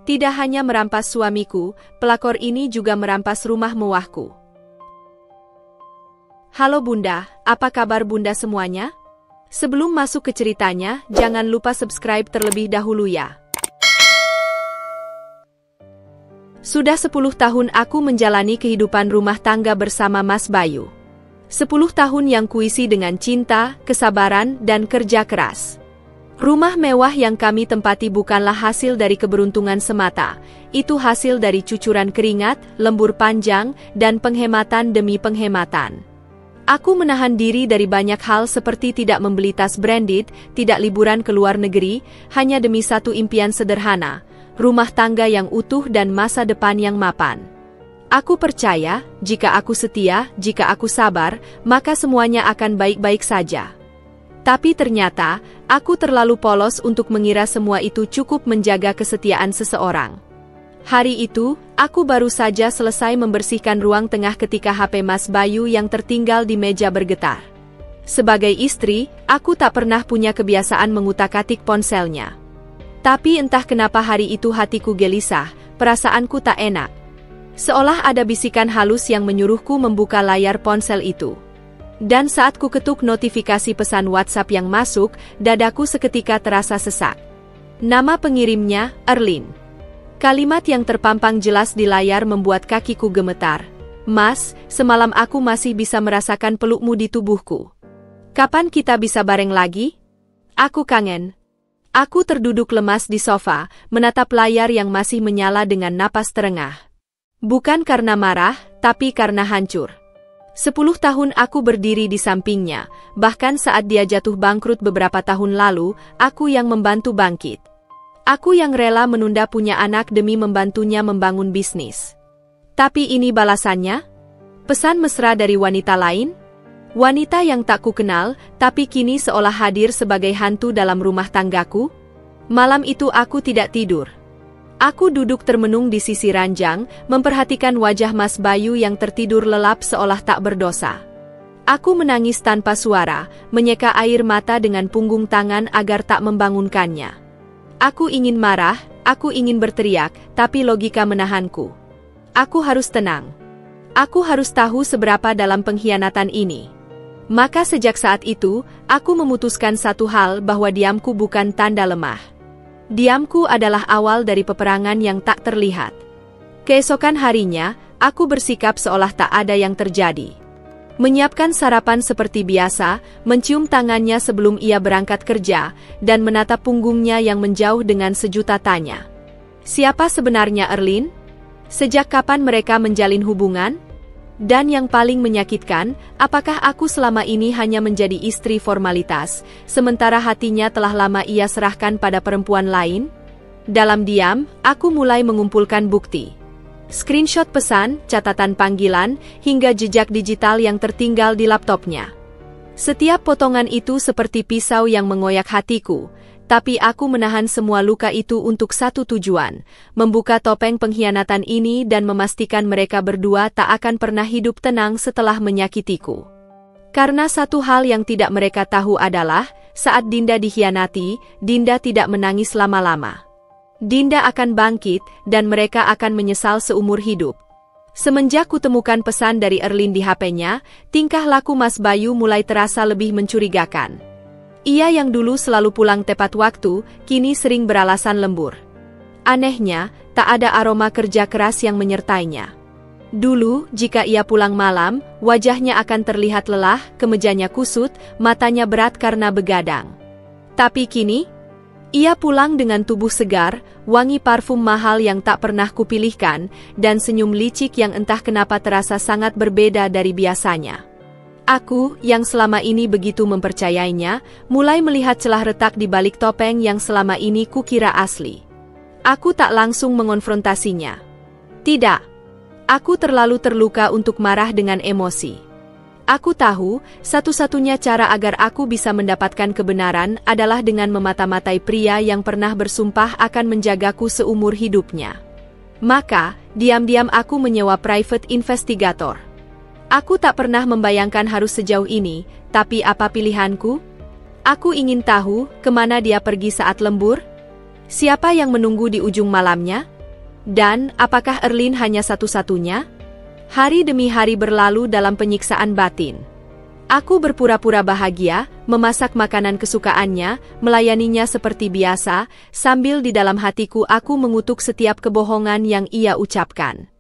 Tidak hanya merampas suamiku, pelakor ini juga merampas rumah mewahku. Halo Bunda, apa kabar Bunda semuanya? Sebelum masuk ke ceritanya, jangan lupa subscribe terlebih dahulu ya. Sudah 10 tahun aku menjalani kehidupan rumah tangga bersama Mas Bayu. 10 tahun yang kuisi dengan cinta, kesabaran, dan kerja keras. Rumah mewah yang kami tempati bukanlah hasil dari keberuntungan semata, itu hasil dari cucuran keringat, lembur panjang, dan penghematan demi penghematan. Aku menahan diri dari banyak hal seperti tidak membeli tas branded, tidak liburan ke luar negeri, hanya demi satu impian sederhana, rumah tangga yang utuh dan masa depan yang mapan. Aku percaya, jika aku setia, jika aku sabar, maka semuanya akan baik-baik saja. Tapi ternyata, aku terlalu polos untuk mengira semua itu cukup menjaga kesetiaan seseorang. Hari itu, aku baru saja selesai membersihkan ruang tengah ketika HP Mas Bayu yang tertinggal di meja bergetar. Sebagai istri, aku tak pernah punya kebiasaan mengutak-atik ponselnya. Tapi entah kenapa hari itu hatiku gelisah, perasaanku tak enak. Seolah ada bisikan halus yang menyuruhku membuka layar ponsel itu. Dan saat ku ketuk notifikasi pesan WhatsApp yang masuk, dadaku seketika terasa sesak. Nama pengirimnya, Erlin. Kalimat yang terpampang jelas di layar membuat kakiku gemetar. Mas, semalam aku masih bisa merasakan pelukmu di tubuhku. Kapan kita bisa bareng lagi? Aku kangen. Aku terduduk lemas di sofa, menatap layar yang masih menyala dengan napas terengah. Bukan karena marah, tapi karena hancur. 10 tahun aku berdiri di sampingnya, bahkan saat dia jatuh bangkrut beberapa tahun lalu, aku yang membantu bangkit. Aku yang rela menunda punya anak demi membantunya membangun bisnis. Tapi ini balasannya? Pesan mesra dari wanita lain? Wanita yang tak kukenal, tapi kini seolah hadir sebagai hantu dalam rumah tanggaku? Malam itu aku tidak tidur. Aku duduk termenung di sisi ranjang, memperhatikan wajah Mas Bayu yang tertidur lelap seolah tak berdosa. Aku menangis tanpa suara, menyeka air mata dengan punggung tangan agar tak membangunkannya. Aku ingin marah, aku ingin berteriak, tapi logika menahanku. Aku harus tenang. Aku harus tahu seberapa dalam pengkhianatan ini. Maka sejak saat itu, aku memutuskan satu hal bahwa diamku bukan tanda lemah. Diamku adalah awal dari peperangan yang tak terlihat. Keesokan harinya, aku bersikap seolah tak ada yang terjadi. Menyiapkan sarapan seperti biasa, mencium tangannya sebelum ia berangkat kerja, dan menatap punggungnya yang menjauh dengan sejuta tanya. Siapa sebenarnya Erlin? Sejak kapan mereka menjalin hubungan? Dan yang paling menyakitkan, apakah aku selama ini hanya menjadi istri formalitas, sementara hatinya telah lama ia serahkan pada perempuan lain? Dalam diam, aku mulai mengumpulkan bukti. Screenshot pesan, catatan panggilan, hingga jejak digital yang tertinggal di laptopnya. Setiap potongan itu seperti pisau yang mengoyak hatiku, tapi aku menahan semua luka itu untuk satu tujuan, membuka topeng pengkhianatan ini dan memastikan mereka berdua tak akan pernah hidup tenang setelah menyakitiku. Karena satu hal yang tidak mereka tahu adalah, saat Dinda dikhianati, Dinda tidak menangis lama-lama. Dinda akan bangkit, dan mereka akan menyesal seumur hidup. Semenjak kutemukan pesan dari Erlin di HP-nya, tingkah laku Mas Bayu mulai terasa lebih mencurigakan. Ia yang dulu selalu pulang tepat waktu, kini sering beralasan lembur. Anehnya, tak ada aroma kerja keras yang menyertainya. Dulu, jika ia pulang malam, wajahnya akan terlihat lelah, kemejanya kusut, matanya berat karena begadang. Tapi kini, ia pulang dengan tubuh segar, wangi parfum mahal yang tak pernah kupilihkan, dan senyum licik yang entah kenapa terasa sangat berbeda dari biasanya. Aku, yang selama ini begitu mempercayainya, mulai melihat celah retak di balik topeng yang selama ini kukira asli. Aku tak langsung mengonfrontasinya. Tidak. Aku terlalu terluka untuk marah dengan emosi. Aku tahu, satu-satunya cara agar aku bisa mendapatkan kebenaran adalah dengan memata-matai pria yang pernah bersumpah akan menjagaku seumur hidupnya. Maka, diam-diam aku menyewa private investigator. Aku tak pernah membayangkan harus sejauh ini, tapi apa pilihanku? Aku ingin tahu, kemana dia pergi saat lembur? Siapa yang menunggu di ujung malamnya? Dan, apakah Erlin hanya satu-satunya? Hari demi hari berlalu dalam penyiksaan batin. Aku berpura-pura bahagia, memasak makanan kesukaannya, melayaninya seperti biasa, sambil di dalam hatiku aku mengutuk setiap kebohongan yang ia ucapkan.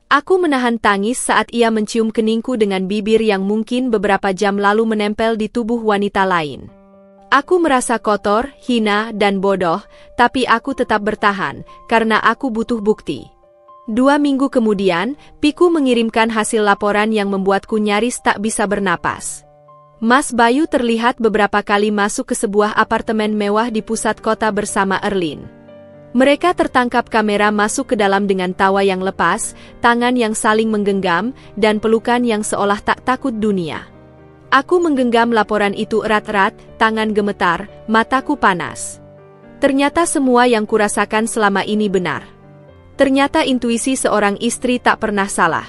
Aku menahan tangis saat ia mencium keningku dengan bibir yang mungkin beberapa jam lalu menempel di tubuh wanita lain. Aku merasa kotor, hina, dan bodoh, tapi aku tetap bertahan, karena aku butuh bukti. 2 minggu kemudian, Piku mengirimkan hasil laporan yang membuatku nyaris tak bisa bernapas. Mas Bayu terlihat beberapa kali masuk ke sebuah apartemen mewah di pusat kota bersama Erlin. Mereka tertangkap kamera masuk ke dalam dengan tawa yang lepas, tangan yang saling menggenggam, dan pelukan yang seolah tak takut dunia. Aku menggenggam laporan itu erat-erat, tangan gemetar, mataku panas. Ternyata semua yang kurasakan selama ini benar. Ternyata intuisi seorang istri tak pernah salah.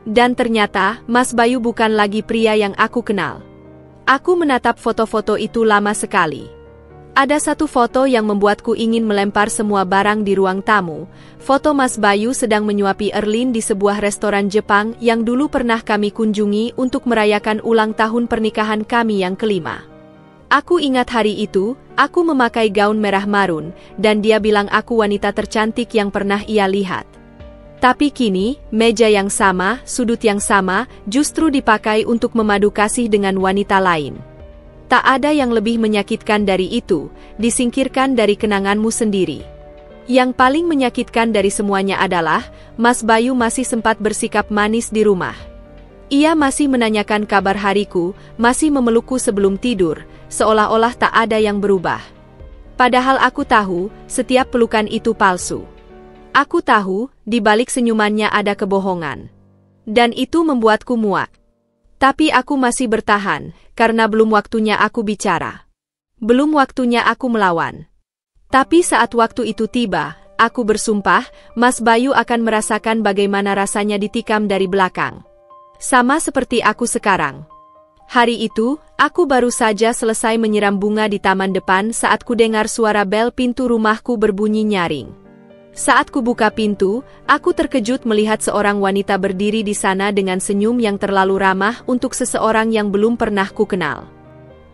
Dan ternyata, Mas Bayu bukan lagi pria yang aku kenal. Aku menatap foto-foto itu lama sekali. Ada satu foto yang membuatku ingin melempar semua barang di ruang tamu. Foto Mas Bayu sedang menyuapi Erlin di sebuah restoran Jepang yang dulu pernah kami kunjungi untuk merayakan ulang tahun pernikahan kami yang kelima. Aku ingat hari itu, aku memakai gaun merah marun, dan dia bilang aku wanita tercantik yang pernah ia lihat. Tapi kini, meja yang sama, sudut yang sama, justru dipakai untuk memadu kasih dengan wanita lain. Tak ada yang lebih menyakitkan dari itu, disingkirkan dari kenanganmu sendiri. Yang paling menyakitkan dari semuanya adalah, Mas Bayu masih sempat bersikap manis di rumah. Ia masih menanyakan kabar hariku, masih memelukku sebelum tidur, seolah-olah tak ada yang berubah. Padahal aku tahu, setiap pelukan itu palsu. Aku tahu, di balik senyumannya ada kebohongan. Dan itu membuatku muak. Tapi aku masih bertahan, karena belum waktunya aku bicara. Belum waktunya aku melawan. Tapi saat waktu itu tiba, aku bersumpah, Mas Bayu akan merasakan bagaimana rasanya ditikam dari belakang. Sama seperti aku sekarang. Hari itu, aku baru saja selesai menyiram bunga di taman depan saat ku dengar suara bel pintu rumahku berbunyi nyaring. Saat ku buka pintu, aku terkejut melihat seorang wanita berdiri di sana dengan senyum yang terlalu ramah untuk seseorang yang belum pernah ku kenal.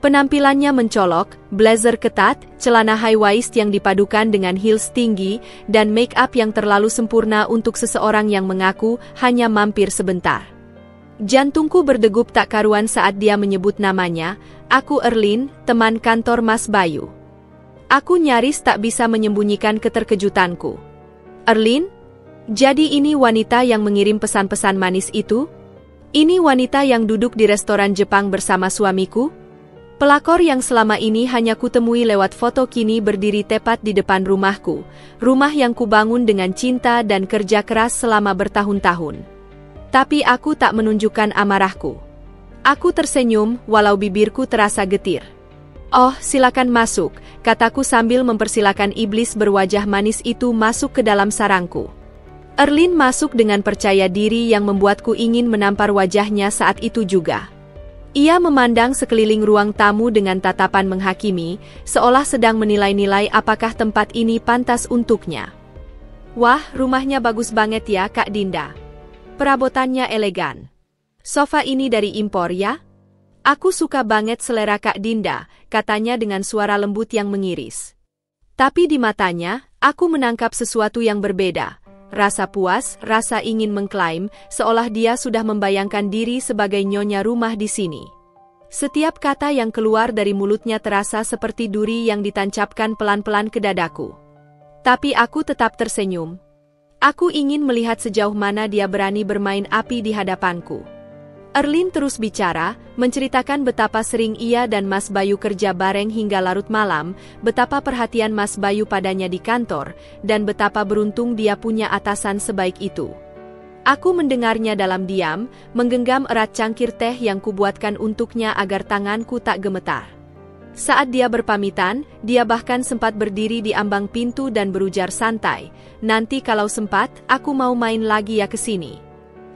Penampilannya mencolok, blazer ketat, celana high waist yang dipadukan dengan heels tinggi, dan make up yang terlalu sempurna untuk seseorang yang mengaku hanya mampir sebentar. Jantungku berdegup tak karuan saat dia menyebut namanya, aku Erlin, teman kantor Mas Bayu. Aku nyaris tak bisa menyembunyikan keterkejutanku. Erlin? Jadi ini wanita yang mengirim pesan-pesan manis itu? Ini wanita yang duduk di restoran Jepang bersama suamiku? Pelakor yang selama ini hanya kutemui lewat foto kini berdiri tepat di depan rumahku, rumah yang kubangun dengan cinta dan kerja keras selama bertahun-tahun. Tapi aku tak menunjukkan amarahku. Aku tersenyum, walau bibirku terasa getir. Oh, silakan masuk, kataku sambil mempersilakan iblis berwajah manis itu masuk ke dalam sarangku. Erlin masuk dengan percaya diri yang membuatku ingin menampar wajahnya saat itu juga. Ia memandang sekeliling ruang tamu dengan tatapan menghakimi, seolah sedang menilai-nilai apakah tempat ini pantas untuknya. Wah, rumahnya bagus banget ya, Kak Dinda. Perabotannya elegan. Sofa ini dari impor ya? Aku suka banget selera Kak Dinda, katanya dengan suara lembut yang mengiris. Tapi di matanya, aku menangkap sesuatu yang berbeda. Rasa puas, rasa ingin mengklaim, seolah dia sudah membayangkan diri sebagai nyonya rumah di sini. Setiap kata yang keluar dari mulutnya terasa seperti duri yang ditancapkan pelan-pelan ke dadaku. Tapi aku tetap tersenyum. Aku ingin melihat sejauh mana dia berani bermain api di hadapanku. Erlin terus bicara, menceritakan betapa sering ia dan Mas Bayu kerja bareng hingga larut malam, betapa perhatian Mas Bayu padanya di kantor, dan betapa beruntung dia punya atasan sebaik itu. Aku mendengarnya dalam diam, menggenggam erat cangkir teh yang kubuatkan untuknya agar tanganku tak gemetar. Saat dia berpamitan, dia bahkan sempat berdiri di ambang pintu dan berujar santai, nanti kalau sempat, aku mau main lagi ya ke sini.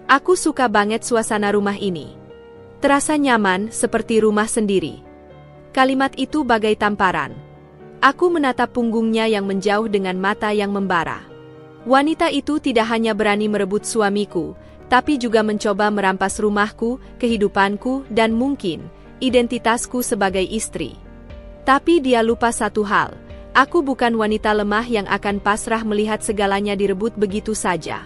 Aku suka banget suasana rumah ini. Terasa nyaman, seperti rumah sendiri. Kalimat itu bagai tamparan. Aku menatap punggungnya yang menjauh dengan mata yang membara. Wanita itu tidak hanya berani merebut suamiku, tapi juga mencoba merampas rumahku, kehidupanku, dan mungkin identitasku sebagai istri. Tapi dia lupa satu hal, aku bukan wanita lemah yang akan pasrah melihat segalanya direbut begitu saja.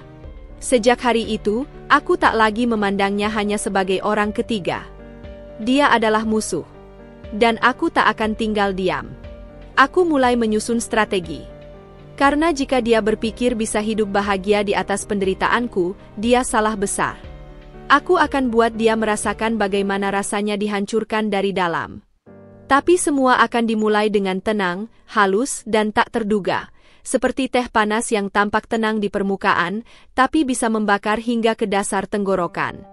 Sejak hari itu, aku tak lagi memandangnya hanya sebagai orang ketiga. Dia adalah musuh. Dan aku tak akan tinggal diam. Aku mulai menyusun strategi. Karena jika dia berpikir bisa hidup bahagia di atas penderitaanku, dia salah besar. Aku akan buat dia merasakan bagaimana rasanya dihancurkan dari dalam. Tapi semua akan dimulai dengan tenang, halus, dan tak terduga. Seperti teh panas yang tampak tenang di permukaan, tapi bisa membakar hingga ke dasar tenggorokan.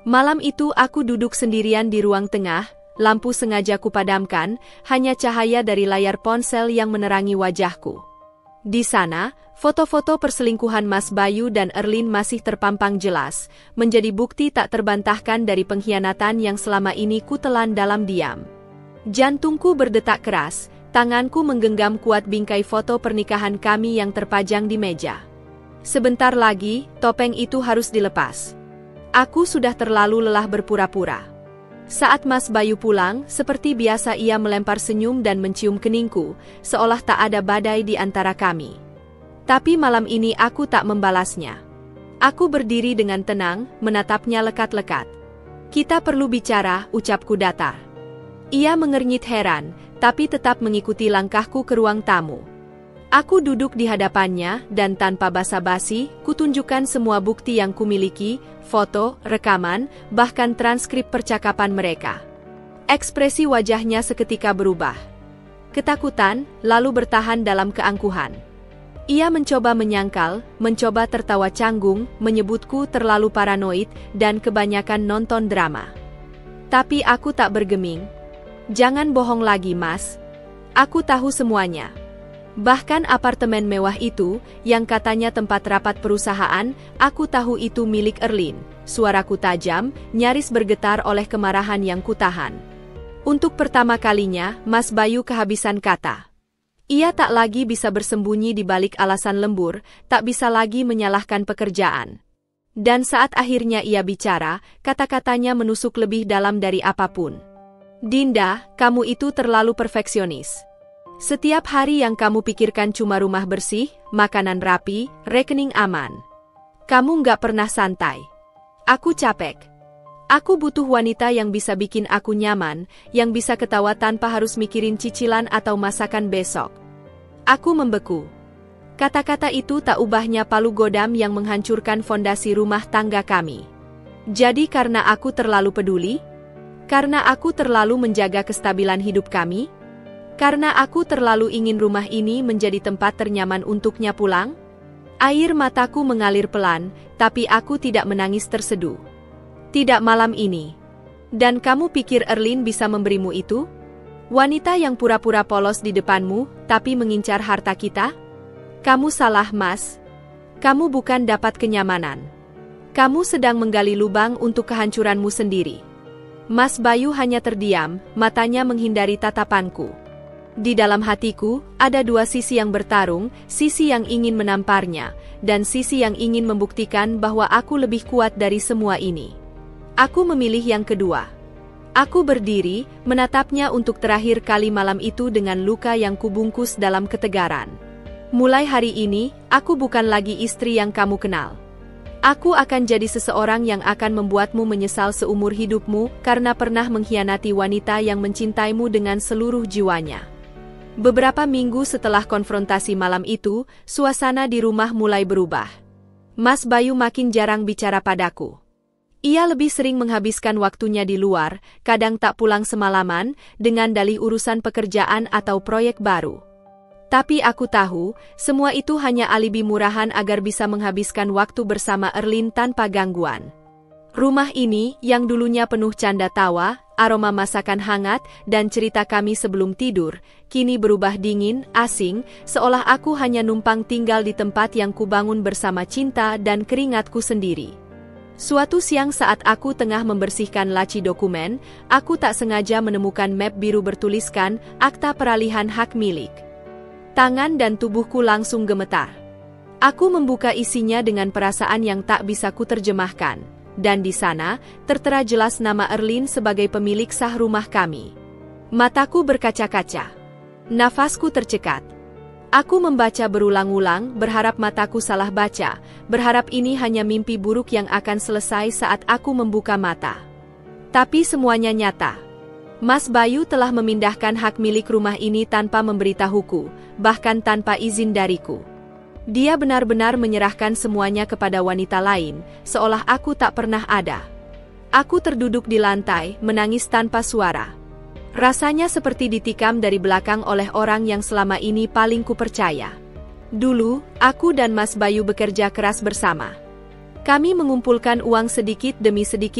Malam itu aku duduk sendirian di ruang tengah, lampu sengaja kupadamkan, hanya cahaya dari layar ponsel yang menerangi wajahku. Di sana, foto-foto perselingkuhan Mas Bayu dan Erlin masih terpampang jelas, menjadi bukti tak terbantahkan dari pengkhianatan yang selama ini kutelan dalam diam. Jantungku berdetak keras, tanganku menggenggam kuat bingkai foto pernikahan kami yang terpajang di meja. Sebentar lagi, topeng itu harus dilepas. Aku sudah terlalu lelah berpura-pura. Saat Mas Bayu pulang, seperti biasa ia melempar senyum dan mencium keningku, seolah tak ada badai di antara kami. Tapi malam ini aku tak membalasnya. Aku berdiri dengan tenang, menatapnya lekat-lekat. Kita perlu bicara, ucapku datar. Ia mengernyit heran, tapi tetap mengikuti langkahku ke ruang tamu. Aku duduk di hadapannya, dan tanpa basa-basi, kutunjukkan semua bukti yang kumiliki, foto, rekaman, bahkan transkrip percakapan mereka. Ekspresi wajahnya seketika berubah. Ketakutan, lalu bertahan dalam keangkuhan. Ia mencoba menyangkal, mencoba tertawa canggung, menyebutku terlalu paranoid, dan kebanyakan nonton drama. Tapi aku tak bergeming. Jangan bohong lagi, Mas. Aku tahu semuanya. Bahkan apartemen mewah itu, yang katanya tempat rapat perusahaan, aku tahu itu milik Erlin. Suaraku tajam, nyaris bergetar oleh kemarahan yang kutahan. Untuk pertama kalinya, Mas Bayu kehabisan kata. Ia tak lagi bisa bersembunyi di balik alasan lembur, tak bisa lagi menyalahkan pekerjaan. Dan saat akhirnya ia bicara, kata-katanya menusuk lebih dalam dari apapun. Dinda, kamu itu terlalu perfeksionis. Setiap hari yang kamu pikirkan cuma rumah bersih, makanan rapi, rekening aman. Kamu nggak pernah santai. Aku capek. Aku butuh wanita yang bisa bikin aku nyaman, yang bisa ketawa tanpa harus mikirin cicilan atau masakan besok. Aku membeku. Kata-kata itu tak ubahnya palu godam yang menghancurkan fondasi rumah tangga kami. Jadi karena aku terlalu peduli? Karena aku terlalu menjaga kestabilan hidup kami? Karena aku terlalu ingin rumah ini menjadi tempat ternyaman untuknya pulang? Air mataku mengalir pelan, tapi aku tidak menangis terseduh. Tidak malam ini. Dan kamu pikir Erlin bisa memberimu itu? Wanita yang pura-pura polos di depanmu, tapi mengincar harta kita? Kamu salah, Mas. Kamu bukan dapat kenyamanan. Kamu sedang menggali lubang untuk kehancuranmu sendiri. Mas Bayu hanya terdiam, matanya menghindari tatapanku. Di dalam hatiku, ada dua sisi yang bertarung, sisi yang ingin menamparnya, dan sisi yang ingin membuktikan bahwa aku lebih kuat dari semua ini. Aku memilih yang kedua. Aku berdiri, menatapnya untuk terakhir kali malam itu dengan luka yang kubungkus dalam ketegaran. Mulai hari ini, aku bukan lagi istri yang kamu kenal. Aku akan jadi seseorang yang akan membuatmu menyesal seumur hidupmu karena pernah mengkhianati wanita yang mencintaimu dengan seluruh jiwanya. Beberapa minggu setelah konfrontasi malam itu, suasana di rumah mulai berubah. Mas Bayu makin jarang bicara padaku. Ia lebih sering menghabiskan waktunya di luar, kadang tak pulang semalaman, dengan dalih urusan pekerjaan atau proyek baru. Tapi aku tahu, semua itu hanya alibi murahan agar bisa menghabiskan waktu bersama Erlin tanpa gangguan. Rumah ini, yang dulunya penuh canda tawa, aroma masakan hangat, dan cerita kami sebelum tidur, kini berubah dingin, asing, seolah aku hanya numpang tinggal di tempat yang kubangun bersama cinta dan keringatku sendiri. Suatu siang saat aku tengah membersihkan laci dokumen, aku tak sengaja menemukan map biru bertuliskan, akta peralihan hak milik. Tangan dan tubuhku langsung gemetar. Aku membuka isinya dengan perasaan yang tak bisa kuterjemahkan, dan di sana tertera jelas nama Erlin sebagai pemilik sah rumah kami. Mataku berkaca-kaca. Nafasku tercekat. Aku membaca berulang-ulang, berharap mataku salah baca, berharap ini hanya mimpi buruk yang akan selesai saat aku membuka mata. Tapi semuanya nyata. Mas Bayu telah memindahkan hak milik rumah ini tanpa memberitahuku, bahkan tanpa izin dariku. Dia benar-benar menyerahkan semuanya kepada wanita lain, seolah aku tak pernah ada. Aku terduduk di lantai, menangis tanpa suara. Rasanya seperti ditikam dari belakang oleh orang yang selama ini paling kupercaya. Dulu, aku dan Mas Bayu bekerja keras bersama. Kami mengumpulkan uang sedikit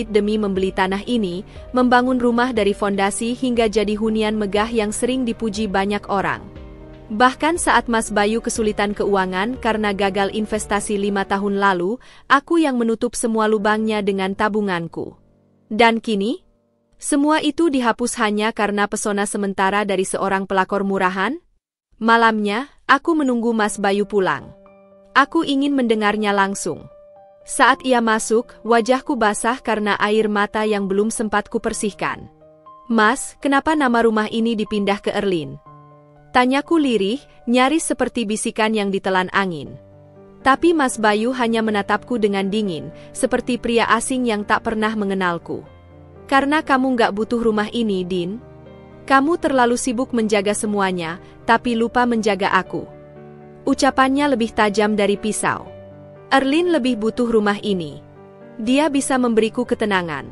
demi membeli tanah ini, membangun rumah dari fondasi hingga jadi hunian megah yang sering dipuji banyak orang. Bahkan saat Mas Bayu kesulitan keuangan karena gagal investasi 5 tahun lalu, aku yang menutup semua lubangnya dengan tabunganku. Dan kini, semua itu dihapus hanya karena pesona sementara dari seorang pelakor murahan? Malamnya, aku menunggu Mas Bayu pulang. Aku ingin mendengarnya langsung. Saat ia masuk, wajahku basah karena air mata yang belum sempat kupersihkan. "Mas, kenapa nama rumah ini dipindah ke Erlin?" Tanyaku lirih, nyaris seperti bisikan yang ditelan angin. Tapi Mas Bayu hanya menatapku dengan dingin, seperti pria asing yang tak pernah mengenalku. "Karena kamu nggak butuh rumah ini, Din. Kamu terlalu sibuk menjaga semuanya, tapi lupa menjaga aku." Ucapannya lebih tajam dari pisau. Erlin lebih butuh rumah ini. Dia bisa memberiku ketenangan.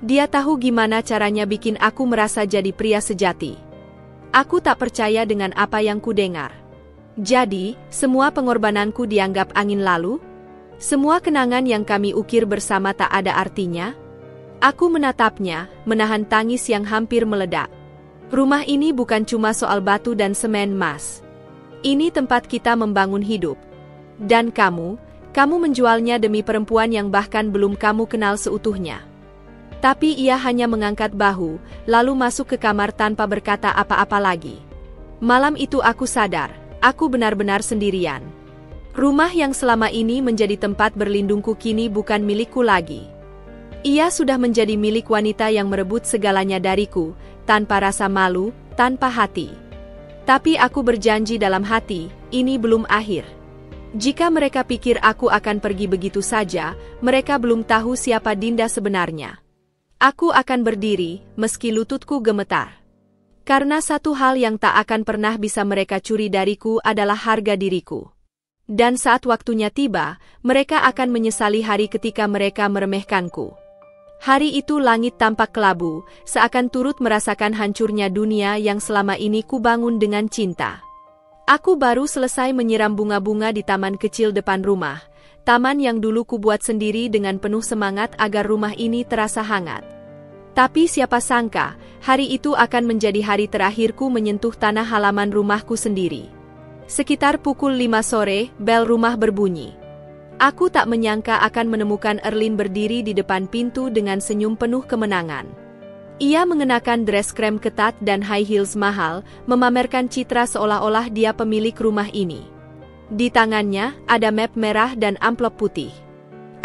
Dia tahu gimana caranya bikin aku merasa jadi pria sejati. Aku tak percaya dengan apa yang kudengar. Jadi, semua pengorbananku dianggap angin lalu? Semua kenangan yang kami ukir bersama tak ada artinya? Aku menatapnya, menahan tangis yang hampir meledak. Rumah ini bukan cuma soal batu dan semen, Mas. Ini tempat kita membangun hidup. Dan kamu menjualnya demi perempuan yang bahkan belum kamu kenal seutuhnya. Tapi ia hanya mengangkat bahu, lalu masuk ke kamar tanpa berkata apa-apa lagi. Malam itu aku sadar, aku benar-benar sendirian. Rumah yang selama ini menjadi tempat berlindungku kini bukan milikku lagi. Ia sudah menjadi milik wanita yang merebut segalanya dariku, tanpa rasa malu, tanpa hati. Tapi aku berjanji dalam hati, ini belum akhir. Jika mereka pikir aku akan pergi begitu saja, mereka belum tahu siapa Dinda sebenarnya. Aku akan berdiri, meski lututku gemetar. Karena satu hal yang tak akan pernah bisa mereka curi dariku adalah harga diriku. Dan saat waktunya tiba, mereka akan menyesali hari ketika mereka meremehkanku. Hari itu langit tampak kelabu, seakan turut merasakan hancurnya dunia yang selama ini kubangun dengan cinta. Aku baru selesai menyiram bunga-bunga di taman kecil depan rumah. Taman yang dulu kubuat sendiri dengan penuh semangat agar rumah ini terasa hangat. Tapi siapa sangka, hari itu akan menjadi hari terakhirku menyentuh tanah halaman rumahku sendiri. Sekitar pukul 5 sore, bel rumah berbunyi. Aku tak menyangka akan menemukan Erlin berdiri di depan pintu dengan senyum penuh kemenangan. Ia mengenakan dress krem ketat dan high heels mahal, memamerkan citra seolah-olah dia pemilik rumah ini. Di tangannya, ada map merah dan amplop putih.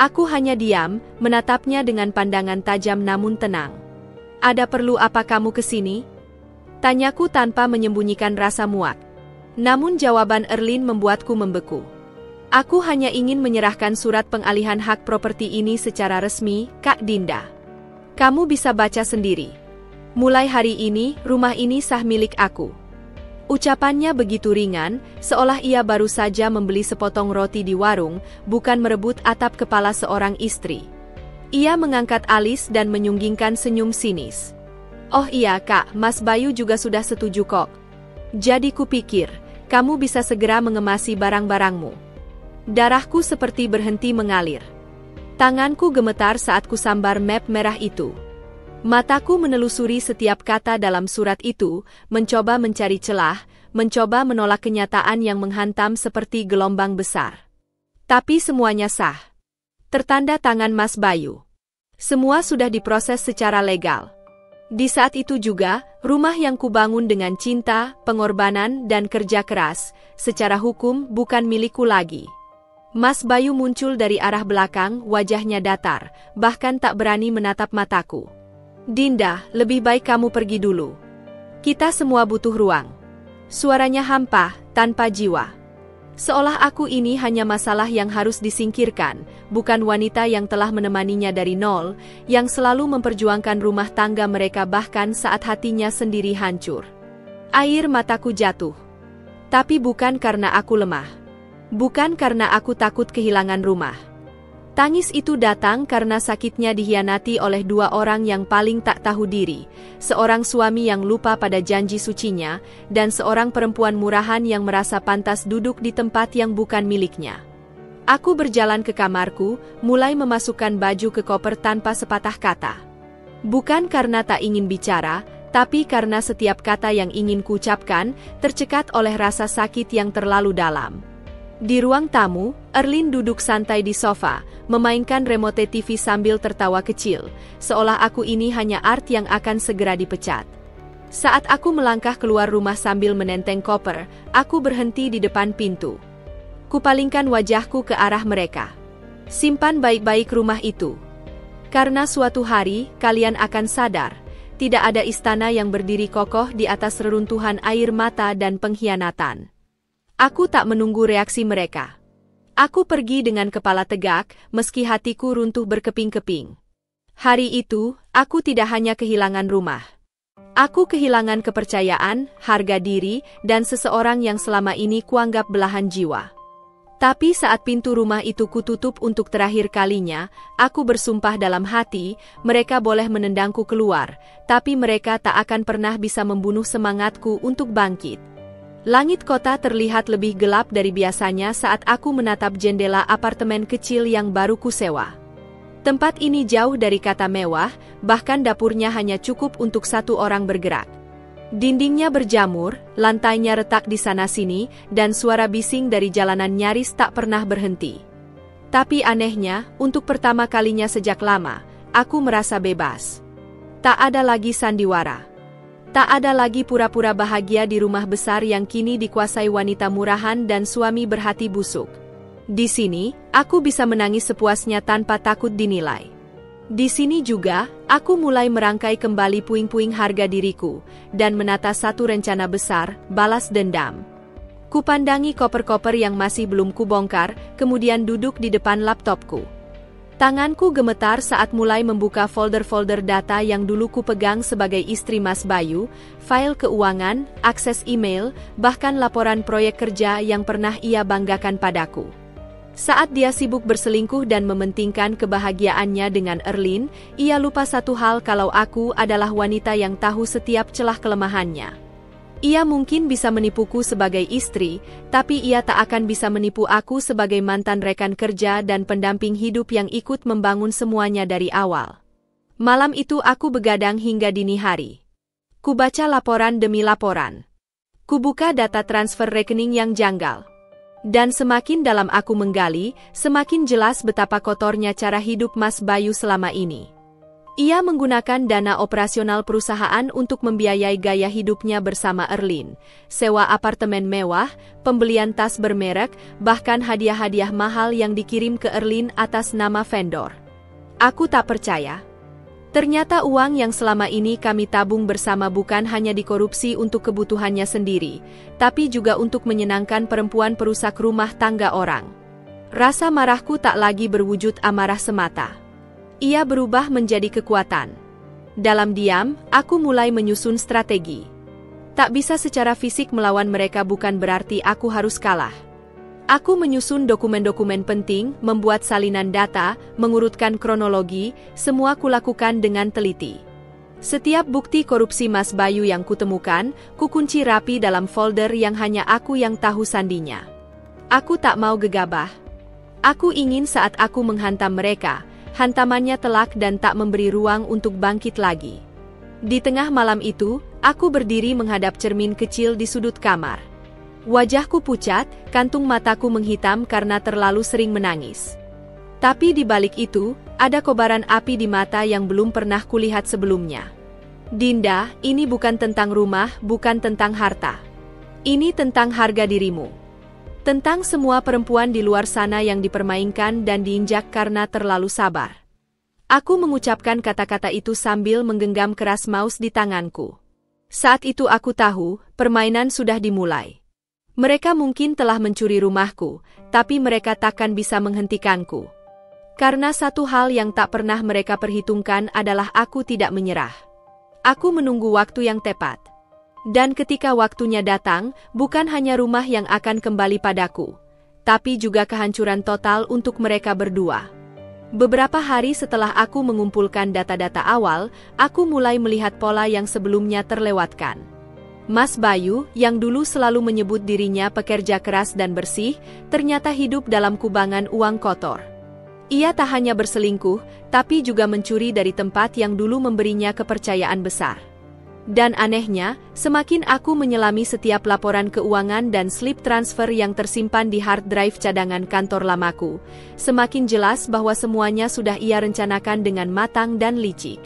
Aku hanya diam, menatapnya dengan pandangan tajam namun tenang. "Ada perlu apa kamu kesini?" Tanyaku tanpa menyembunyikan rasa muak. Namun jawaban Erlin membuatku membeku. "Aku hanya ingin menyerahkan surat pengalihan hak properti ini secara resmi, Kak Dinda. Kamu bisa baca sendiri. Mulai hari ini, rumah ini sah milik aku." Ucapannya begitu ringan, seolah ia baru saja membeli sepotong roti di warung, bukan merebut atap kepala seorang istri. Ia mengangkat alis dan menyunggingkan senyum sinis. "Oh iya Kak, Mas Bayu juga sudah setuju kok. Jadi kupikir, kamu bisa segera mengemasi barang-barangmu." Darahku seperti berhenti mengalir. Tanganku gemetar saat kusambar map merah itu. Mataku menelusuri setiap kata dalam surat itu, mencoba mencari celah, mencoba menolak kenyataan yang menghantam seperti gelombang besar. Tapi semuanya sah. Tertanda tangan Mas Bayu. Semua sudah diproses secara legal. Di saat itu juga, rumah yang kubangun dengan cinta, pengorbanan, dan kerja keras, secara hukum bukan milikku lagi. Mas Bayu muncul dari arah belakang, wajahnya datar, bahkan tak berani menatap mataku. Dinda, lebih baik kamu pergi dulu. Kita semua butuh ruang. Suaranya hampa, tanpa jiwa. Seolah aku ini hanya masalah yang harus disingkirkan, bukan wanita yang telah menemaninya dari nol, yang selalu memperjuangkan rumah tangga mereka bahkan saat hatinya sendiri hancur. Air mataku jatuh. Tapi bukan karena aku lemah. Bukan karena aku takut kehilangan rumah. Tangis itu datang karena sakitnya dikhianati oleh dua orang yang paling tak tahu diri, seorang suami yang lupa pada janji sucinya, dan seorang perempuan murahan yang merasa pantas duduk di tempat yang bukan miliknya. Aku berjalan ke kamarku, mulai memasukkan baju ke koper tanpa sepatah kata. Bukan karena tak ingin bicara, tapi karena setiap kata yang ingin kuucapkan tercekat oleh rasa sakit yang terlalu dalam. Di ruang tamu, Erlin duduk santai di sofa, memainkan remote TV sambil tertawa kecil, seolah aku ini hanya art yang akan segera dipecat. Saat aku melangkah keluar rumah sambil menenteng koper, aku berhenti di depan pintu. Kupalingkan wajahku ke arah mereka. Simpan baik-baik rumah itu. Karena suatu hari, kalian akan sadar, tidak ada istana yang berdiri kokoh di atas reruntuhan air mata dan pengkhianatan. Aku tak menunggu reaksi mereka. Aku pergi dengan kepala tegak, meski hatiku runtuh berkeping-keping. Hari itu, aku tidak hanya kehilangan rumah. Aku kehilangan kepercayaan, harga diri, dan seseorang yang selama ini kuanggap belahan jiwa. Tapi saat pintu rumah itu kututup untuk terakhir kalinya, aku bersumpah dalam hati, mereka boleh menendangku keluar, tapi mereka tak akan pernah bisa membunuh semangatku untuk bangkit. Langit kota terlihat lebih gelap dari biasanya saat aku menatap jendela apartemen kecil yang baru kusewa. Tempat ini jauh dari kata mewah, bahkan dapurnya hanya cukup untuk satu orang bergerak. Dindingnya berjamur, lantainya retak di sana-sini, dan suara bising dari jalanan nyaris tak pernah berhenti. Tapi anehnya, untuk pertama kalinya sejak lama, aku merasa bebas. Tak ada lagi sandiwara. Tak ada lagi pura-pura bahagia di rumah besar yang kini dikuasai wanita murahan dan suami berhati busuk. Di sini, aku bisa menangis sepuasnya tanpa takut dinilai. Di sini juga, aku mulai merangkai kembali puing-puing harga diriku, dan menata satu rencana besar, balas dendam. Kupandangi koper-koper yang masih belum kubongkar, kemudian duduk di depan laptopku. Tanganku gemetar saat mulai membuka folder-folder data yang dulu kupegang sebagai istri Mas Bayu, file keuangan, akses email, bahkan laporan proyek kerja yang pernah ia banggakan padaku. Saat dia sibuk berselingkuh dan mementingkan kebahagiaannya dengan Erlin, ia lupa satu hal kalau aku adalah wanita yang tahu setiap celah kelemahannya. Ia mungkin bisa menipuku sebagai istri, tapi ia tak akan bisa menipu aku sebagai mantan rekan kerja dan pendamping hidup yang ikut membangun semuanya dari awal. Malam itu aku begadang hingga dini hari. Kubaca laporan demi laporan. Kubuka data transfer rekening yang janggal. Dan semakin dalam aku menggali, semakin jelas betapa kotornya cara hidup Mas Bayu selama ini. Ia menggunakan dana operasional perusahaan untuk membiayai gaya hidupnya bersama Erlin, sewa apartemen mewah, pembelian tas bermerek, bahkan hadiah-hadiah mahal yang dikirim ke Erlin atas nama vendor. Aku tak percaya. Ternyata uang yang selama ini kami tabung bersama bukan hanya dikorupsi untuk kebutuhannya sendiri, tapi juga untuk menyenangkan perempuan perusak rumah tangga orang. Rasa marahku tak lagi berwujud amarah semata. Ia berubah menjadi kekuatan. Dalam diam, aku mulai menyusun strategi. Tak bisa secara fisik melawan mereka bukan berarti aku harus kalah. Aku menyusun dokumen-dokumen penting, membuat salinan data, mengurutkan kronologi, semua kulakukan dengan teliti. Setiap bukti korupsi Mas Bayu yang kutemukan, kukunci rapi dalam folder yang hanya aku yang tahu sandinya. Aku tak mau gegabah. Aku ingin saat aku menghantam mereka, hantamannya telak dan tak memberi ruang untuk bangkit lagi. Di tengah malam itu, aku berdiri menghadap cermin kecil di sudut kamar. Wajahku pucat, kantung mataku menghitam karena terlalu sering menangis. Tapi di balik itu, ada kobaran api di mata yang belum pernah kulihat sebelumnya. Dinda, ini bukan tentang rumah, bukan tentang harta. Ini tentang harga dirimu. Tentang semua perempuan di luar sana yang dipermainkan dan diinjak karena terlalu sabar. Aku mengucapkan kata-kata itu sambil menggenggam keras mouse di tanganku. Saat itu aku tahu, permainan sudah dimulai. Mereka mungkin telah mencuri rumahku, tapi mereka takkan bisa menghentikanku. Karena satu hal yang tak pernah mereka perhitungkan adalah aku tidak menyerah. Aku menunggu waktu yang tepat. Dan ketika waktunya datang, bukan hanya rumah yang akan kembali padaku, tapi juga kehancuran total untuk mereka berdua. Beberapa hari setelah aku mengumpulkan data-data awal, aku mulai melihat pola yang sebelumnya terlewatkan. Mas Bayu, yang dulu selalu menyebut dirinya pekerja keras dan bersih, ternyata hidup dalam kubangan uang kotor. Ia tak hanya berselingkuh, tapi juga mencuri dari tempat yang dulu memberinya kepercayaan besar. Dan anehnya, semakin aku menyelami setiap laporan keuangan dan slip transfer yang tersimpan di hard drive cadangan kantor lamaku, semakin jelas bahwa semuanya sudah ia rencanakan dengan matang dan licik.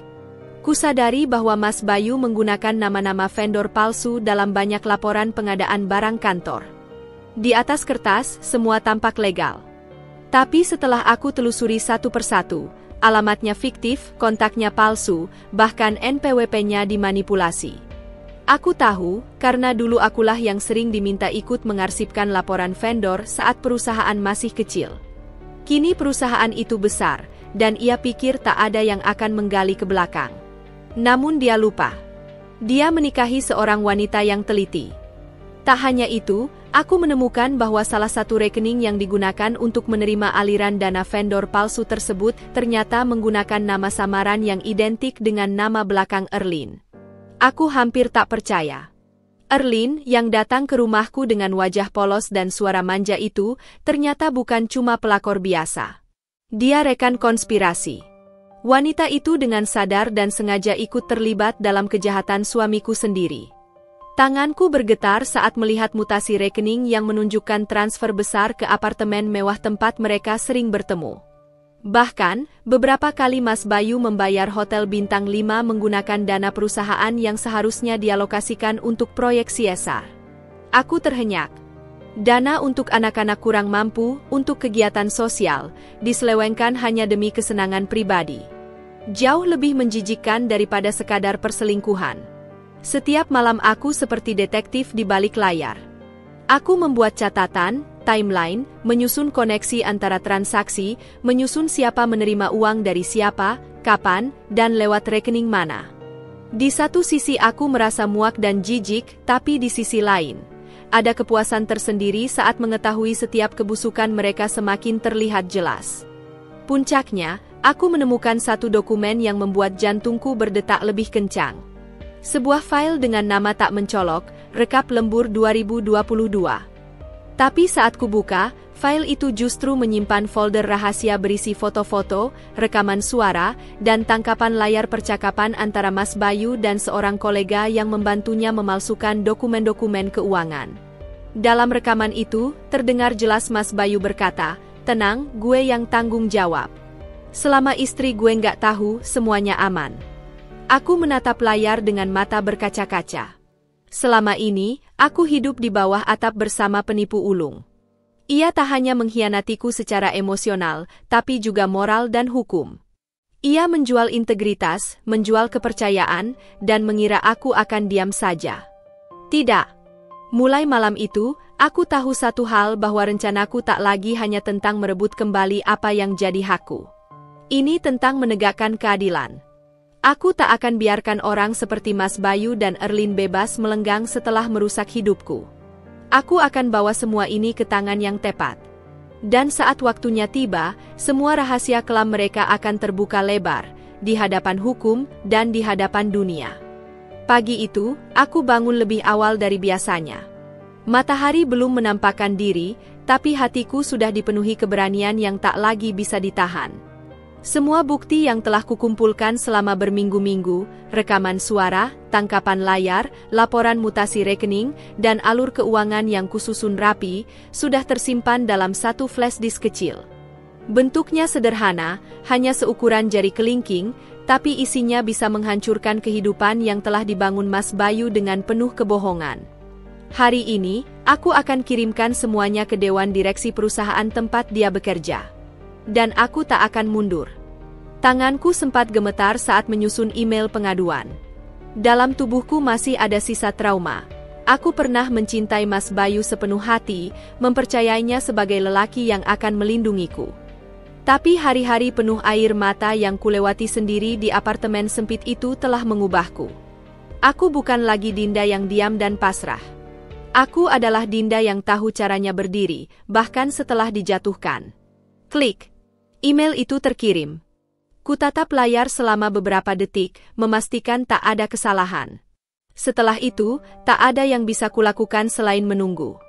Kusadari bahwa Mas Bayu menggunakan nama-nama vendor palsu dalam banyak laporan pengadaan barang kantor. Di atas kertas, semua tampak legal. Tapi setelah aku telusuri satu persatu, alamatnya fiktif, kontaknya palsu, bahkan NPWP-nya dimanipulasi. Aku tahu, karena dulu akulah yang sering diminta ikut mengarsipkan laporan vendor saat perusahaan masih kecil. Kini perusahaan itu besar, dan ia pikir tak ada yang akan menggali ke belakang. Namun dia lupa. Dia menikahi seorang wanita yang teliti. Tak hanya itu, aku menemukan bahwa salah satu rekening yang digunakan untuk menerima aliran dana vendor palsu tersebut ternyata menggunakan nama samaran yang identik dengan nama belakang Erlin. Aku hampir tak percaya. Erlin, yang datang ke rumahku dengan wajah polos dan suara manja itu, ternyata bukan cuma pelakor biasa. Dia rekan konspirasi. Wanita itu dengan sadar dan sengaja ikut terlibat dalam kejahatan suamiku sendiri. Tanganku bergetar saat melihat mutasi rekening yang menunjukkan transfer besar ke apartemen mewah tempat mereka sering bertemu. Bahkan, beberapa kali Mas Bayu membayar hotel bintang 5 menggunakan dana perusahaan yang seharusnya dialokasikan untuk proyek CSR. Aku terhenyak. Dana untuk anak-anak kurang mampu, untuk kegiatan sosial, diselewengkan hanya demi kesenangan pribadi. Jauh lebih menjijikkan daripada sekadar perselingkuhan. Setiap malam aku seperti detektif di balik layar. Aku membuat catatan, timeline, menyusun koneksi antara transaksi, menyusun siapa menerima uang dari siapa, kapan, dan lewat rekening mana. Di satu sisi aku merasa muak dan jijik, tapi di sisi lain, ada kepuasan tersendiri saat mengetahui setiap kebusukan mereka semakin terlihat jelas. Puncaknya, aku menemukan satu dokumen yang membuat jantungku berdetak lebih kencang. Sebuah file dengan nama tak mencolok, rekap lembur 2022. Tapi saat kubuka, file itu justru menyimpan folder rahasia berisi foto-foto, rekaman suara, dan tangkapan layar percakapan antara Mas Bayu dan seorang kolega yang membantunya memalsukan dokumen-dokumen keuangan. Dalam rekaman itu, terdengar jelas Mas Bayu berkata, "Tenang, gue yang tanggung jawab. Selama istri gue nggak tahu, semuanya aman." Aku menatap layar dengan mata berkaca-kaca. Selama ini, aku hidup di bawah atap bersama penipu ulung. Ia tak hanya mengkhianatiku secara emosional, tapi juga moral dan hukum. Ia menjual integritas, menjual kepercayaan, dan mengira aku akan diam saja. Tidak. Mulai malam itu, aku tahu satu hal bahwa rencanaku tak lagi hanya tentang merebut kembali apa yang jadi hakku. Ini tentang menegakkan keadilan. Aku tak akan biarkan orang seperti Mas Bayu dan Erlin bebas melenggang setelah merusak hidupku. Aku akan bawa semua ini ke tangan yang tepat. Dan saat waktunya tiba, semua rahasia kelam mereka akan terbuka lebar, di hadapan hukum dan di hadapan dunia. Pagi itu, aku bangun lebih awal dari biasanya. Matahari belum menampakkan diri, tapi hatiku sudah dipenuhi keberanian yang tak lagi bisa ditahan. Semua bukti yang telah kukumpulkan selama berminggu-minggu, rekaman suara, tangkapan layar, laporan mutasi rekening, dan alur keuangan yang kususun rapi, sudah tersimpan dalam satu flash disk kecil. Bentuknya sederhana, hanya seukuran jari kelingking, tapi isinya bisa menghancurkan kehidupan yang telah dibangun Mas Bayu dengan penuh kebohongan. Hari ini, Aku akan kirimkan semuanya ke dewan direksi perusahaan tempat dia bekerja. Dan aku tak akan mundur. Tanganku sempat gemetar saat menyusun email pengaduan. Dalam tubuhku masih ada sisa trauma. Aku pernah mencintai Mas Bayu sepenuh hati, mempercayainya sebagai lelaki yang akan melindungiku. Tapi hari-hari penuh air mata yang kulewati sendiri di apartemen sempit itu telah mengubahku. Aku bukan lagi Dinda yang diam dan pasrah. Aku adalah Dinda yang tahu caranya berdiri, bahkan setelah dijatuhkan. Klik. Email itu terkirim. Kutatap layar selama beberapa detik, memastikan tak ada kesalahan. Setelah itu, tak ada yang bisa kulakukan selain menunggu.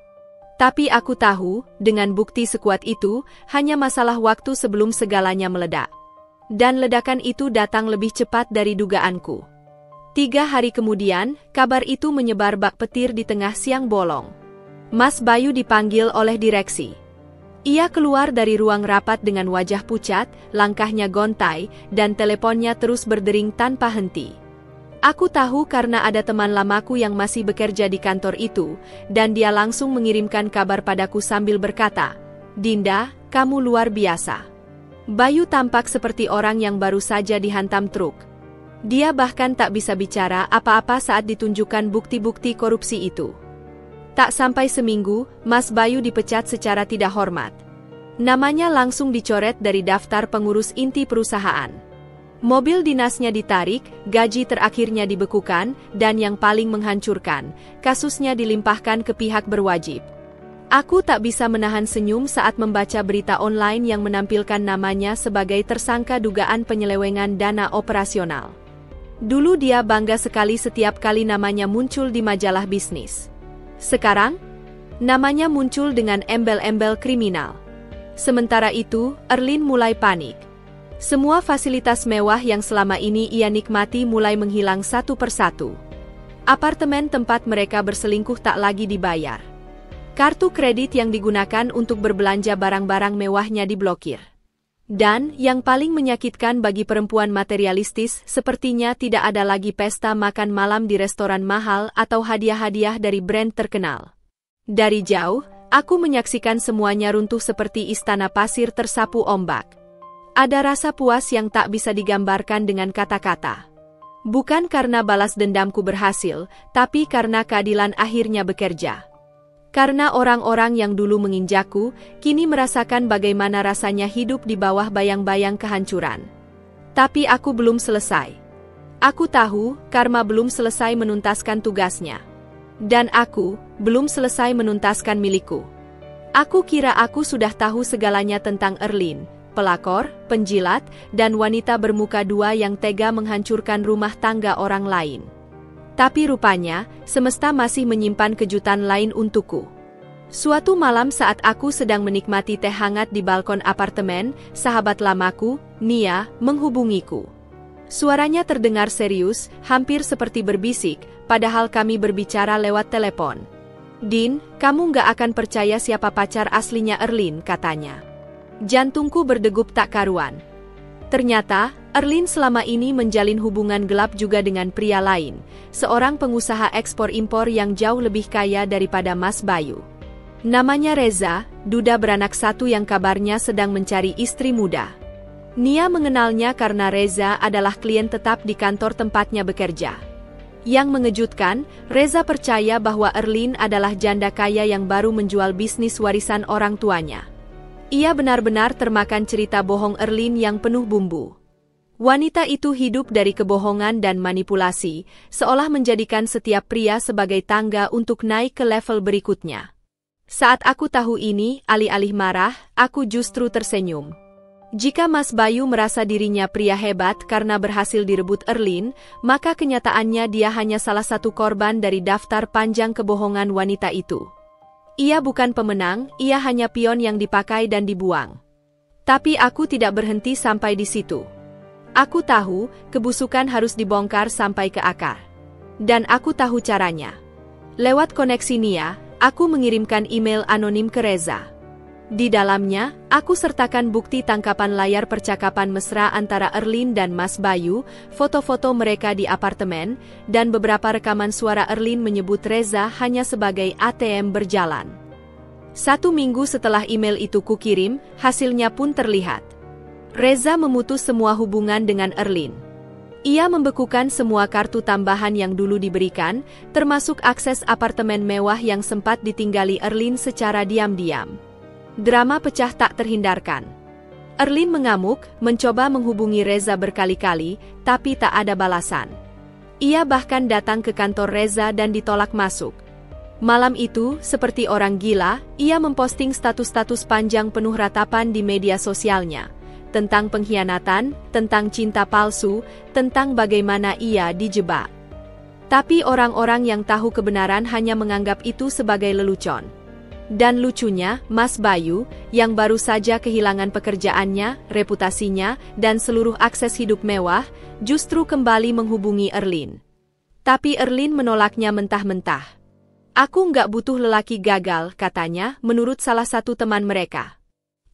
Tapi aku tahu, dengan bukti sekuat itu, hanya masalah waktu sebelum segalanya meledak. Dan ledakan itu datang lebih cepat dari dugaanku. 3 hari kemudian, kabar itu menyebar bak petir di tengah siang bolong. Mas Bayu dipanggil oleh direksi. Ia keluar dari ruang rapat dengan wajah pucat, langkahnya gontai, dan teleponnya terus berdering tanpa henti. Aku tahu karena ada teman lamaku yang masih bekerja di kantor itu, dan dia langsung mengirimkan kabar padaku sambil berkata, "Dinda, kamu luar biasa." Bayu tampak seperti orang yang baru saja dihantam truk. Dia bahkan tak bisa bicara apa-apa saat ditunjukkan bukti-bukti korupsi itu. Tak sampai seminggu, Mas Bayu dipecat secara tidak hormat. Namanya langsung dicoret dari daftar pengurus inti perusahaan. Mobil dinasnya ditarik, gaji terakhirnya dibekukan, dan yang paling menghancurkan, kasusnya dilimpahkan ke pihak berwajib. Aku tak bisa menahan senyum saat membaca berita online yang menampilkan namanya sebagai tersangka dugaan penyelewengan dana operasional. Dulu dia bangga sekali setiap kali namanya muncul di majalah bisnis. Sekarang, namanya muncul dengan embel-embel kriminal. Sementara itu, Erlin mulai panik. Semua fasilitas mewah yang selama ini ia nikmati mulai menghilang satu persatu. Apartemen tempat mereka berselingkuh tak lagi dibayar. Kartu kredit yang digunakan untuk berbelanja barang-barang mewahnya diblokir. Dan, yang paling menyakitkan bagi perempuan materialistis, sepertinya tidak ada lagi pesta makan malam di restoran mahal atau hadiah-hadiah dari brand terkenal. Dari jauh, aku menyaksikan semuanya runtuh seperti istana pasir tersapu ombak. Ada rasa puas yang tak bisa digambarkan dengan kata-kata. Bukan karena balas dendamku berhasil, tapi karena keadilan akhirnya bekerja. Karena orang-orang yang dulu menginjakku, kini merasakan bagaimana rasanya hidup di bawah bayang-bayang kehancuran. Tapi aku belum selesai. Aku tahu, karma belum selesai menuntaskan tugasnya. Dan aku, belum selesai menuntaskan milikku. Aku kira aku sudah tahu segalanya tentang Erlin, pelakor, penjilat, dan wanita bermuka dua yang tega menghancurkan rumah tangga orang lain. Tapi rupanya, semesta masih menyimpan kejutan lain untukku. Suatu malam saat aku sedang menikmati teh hangat di balkon apartemen, sahabat lamaku, Nia, menghubungiku. Suaranya terdengar serius, hampir seperti berbisik, padahal kami berbicara lewat telepon. "Din, kamu nggak akan percaya siapa pacar aslinya Erlin," katanya. Jantungku berdegup tak karuan. Ternyata, Erlin selama ini menjalin hubungan gelap juga dengan pria lain, seorang pengusaha ekspor-impor yang jauh lebih kaya daripada Mas Bayu. Namanya Reza, duda beranak satu yang kabarnya sedang mencari istri muda. Nia mengenalnya karena Reza adalah klien tetap di kantor tempatnya bekerja. Yang mengejutkan, Reza percaya bahwa Erlin adalah janda kaya yang baru menjual bisnis warisan orang tuanya. Ia benar-benar termakan cerita bohong Erlin yang penuh bumbu. Wanita itu hidup dari kebohongan dan manipulasi, seolah menjadikan setiap pria sebagai tangga untuk naik ke level berikutnya. Saat aku tahu ini, alih-alih marah, aku justru tersenyum. Jika Mas Bayu merasa dirinya pria hebat karena berhasil direbut Erlin, maka kenyataannya dia hanya salah satu korban dari daftar panjang kebohongan wanita itu. Ia bukan pemenang, ia hanya pion yang dipakai dan dibuang. Tapi aku tidak berhenti sampai di situ. Aku tahu, kebusukan harus dibongkar sampai ke akar. Dan aku tahu caranya. Lewat koneksi Nia, aku mengirimkan email anonim ke Reza. Di dalamnya, aku sertakan bukti tangkapan layar percakapan mesra antara Erlin dan Mas Bayu, foto-foto mereka di apartemen, dan beberapa rekaman suara Erlin menyebut Reza hanya sebagai ATM berjalan. 1 minggu setelah email itu kukirim, hasilnya pun terlihat. Reza memutus semua hubungan dengan Erlin. Ia membekukan semua kartu tambahan yang dulu diberikan, termasuk akses apartemen mewah yang sempat ditinggali Erlin secara diam-diam. Drama pecah tak terhindarkan. Erlin mengamuk, mencoba menghubungi Reza berkali-kali, tapi tak ada balasan. Ia bahkan datang ke kantor Reza dan ditolak masuk. Malam itu, seperti orang gila, ia memposting status-status panjang penuh ratapan di media sosialnya. Tentang pengkhianatan, tentang cinta palsu, tentang bagaimana ia dijebak. Tapi orang-orang yang tahu kebenaran hanya menganggap itu sebagai lelucon. Dan lucunya, Mas Bayu, yang baru saja kehilangan pekerjaannya, reputasinya, dan seluruh akses hidup mewah, justru kembali menghubungi Erlin. Tapi Erlin menolaknya mentah-mentah. Aku nggak butuh lelaki gagal, katanya, menurut salah satu teman mereka.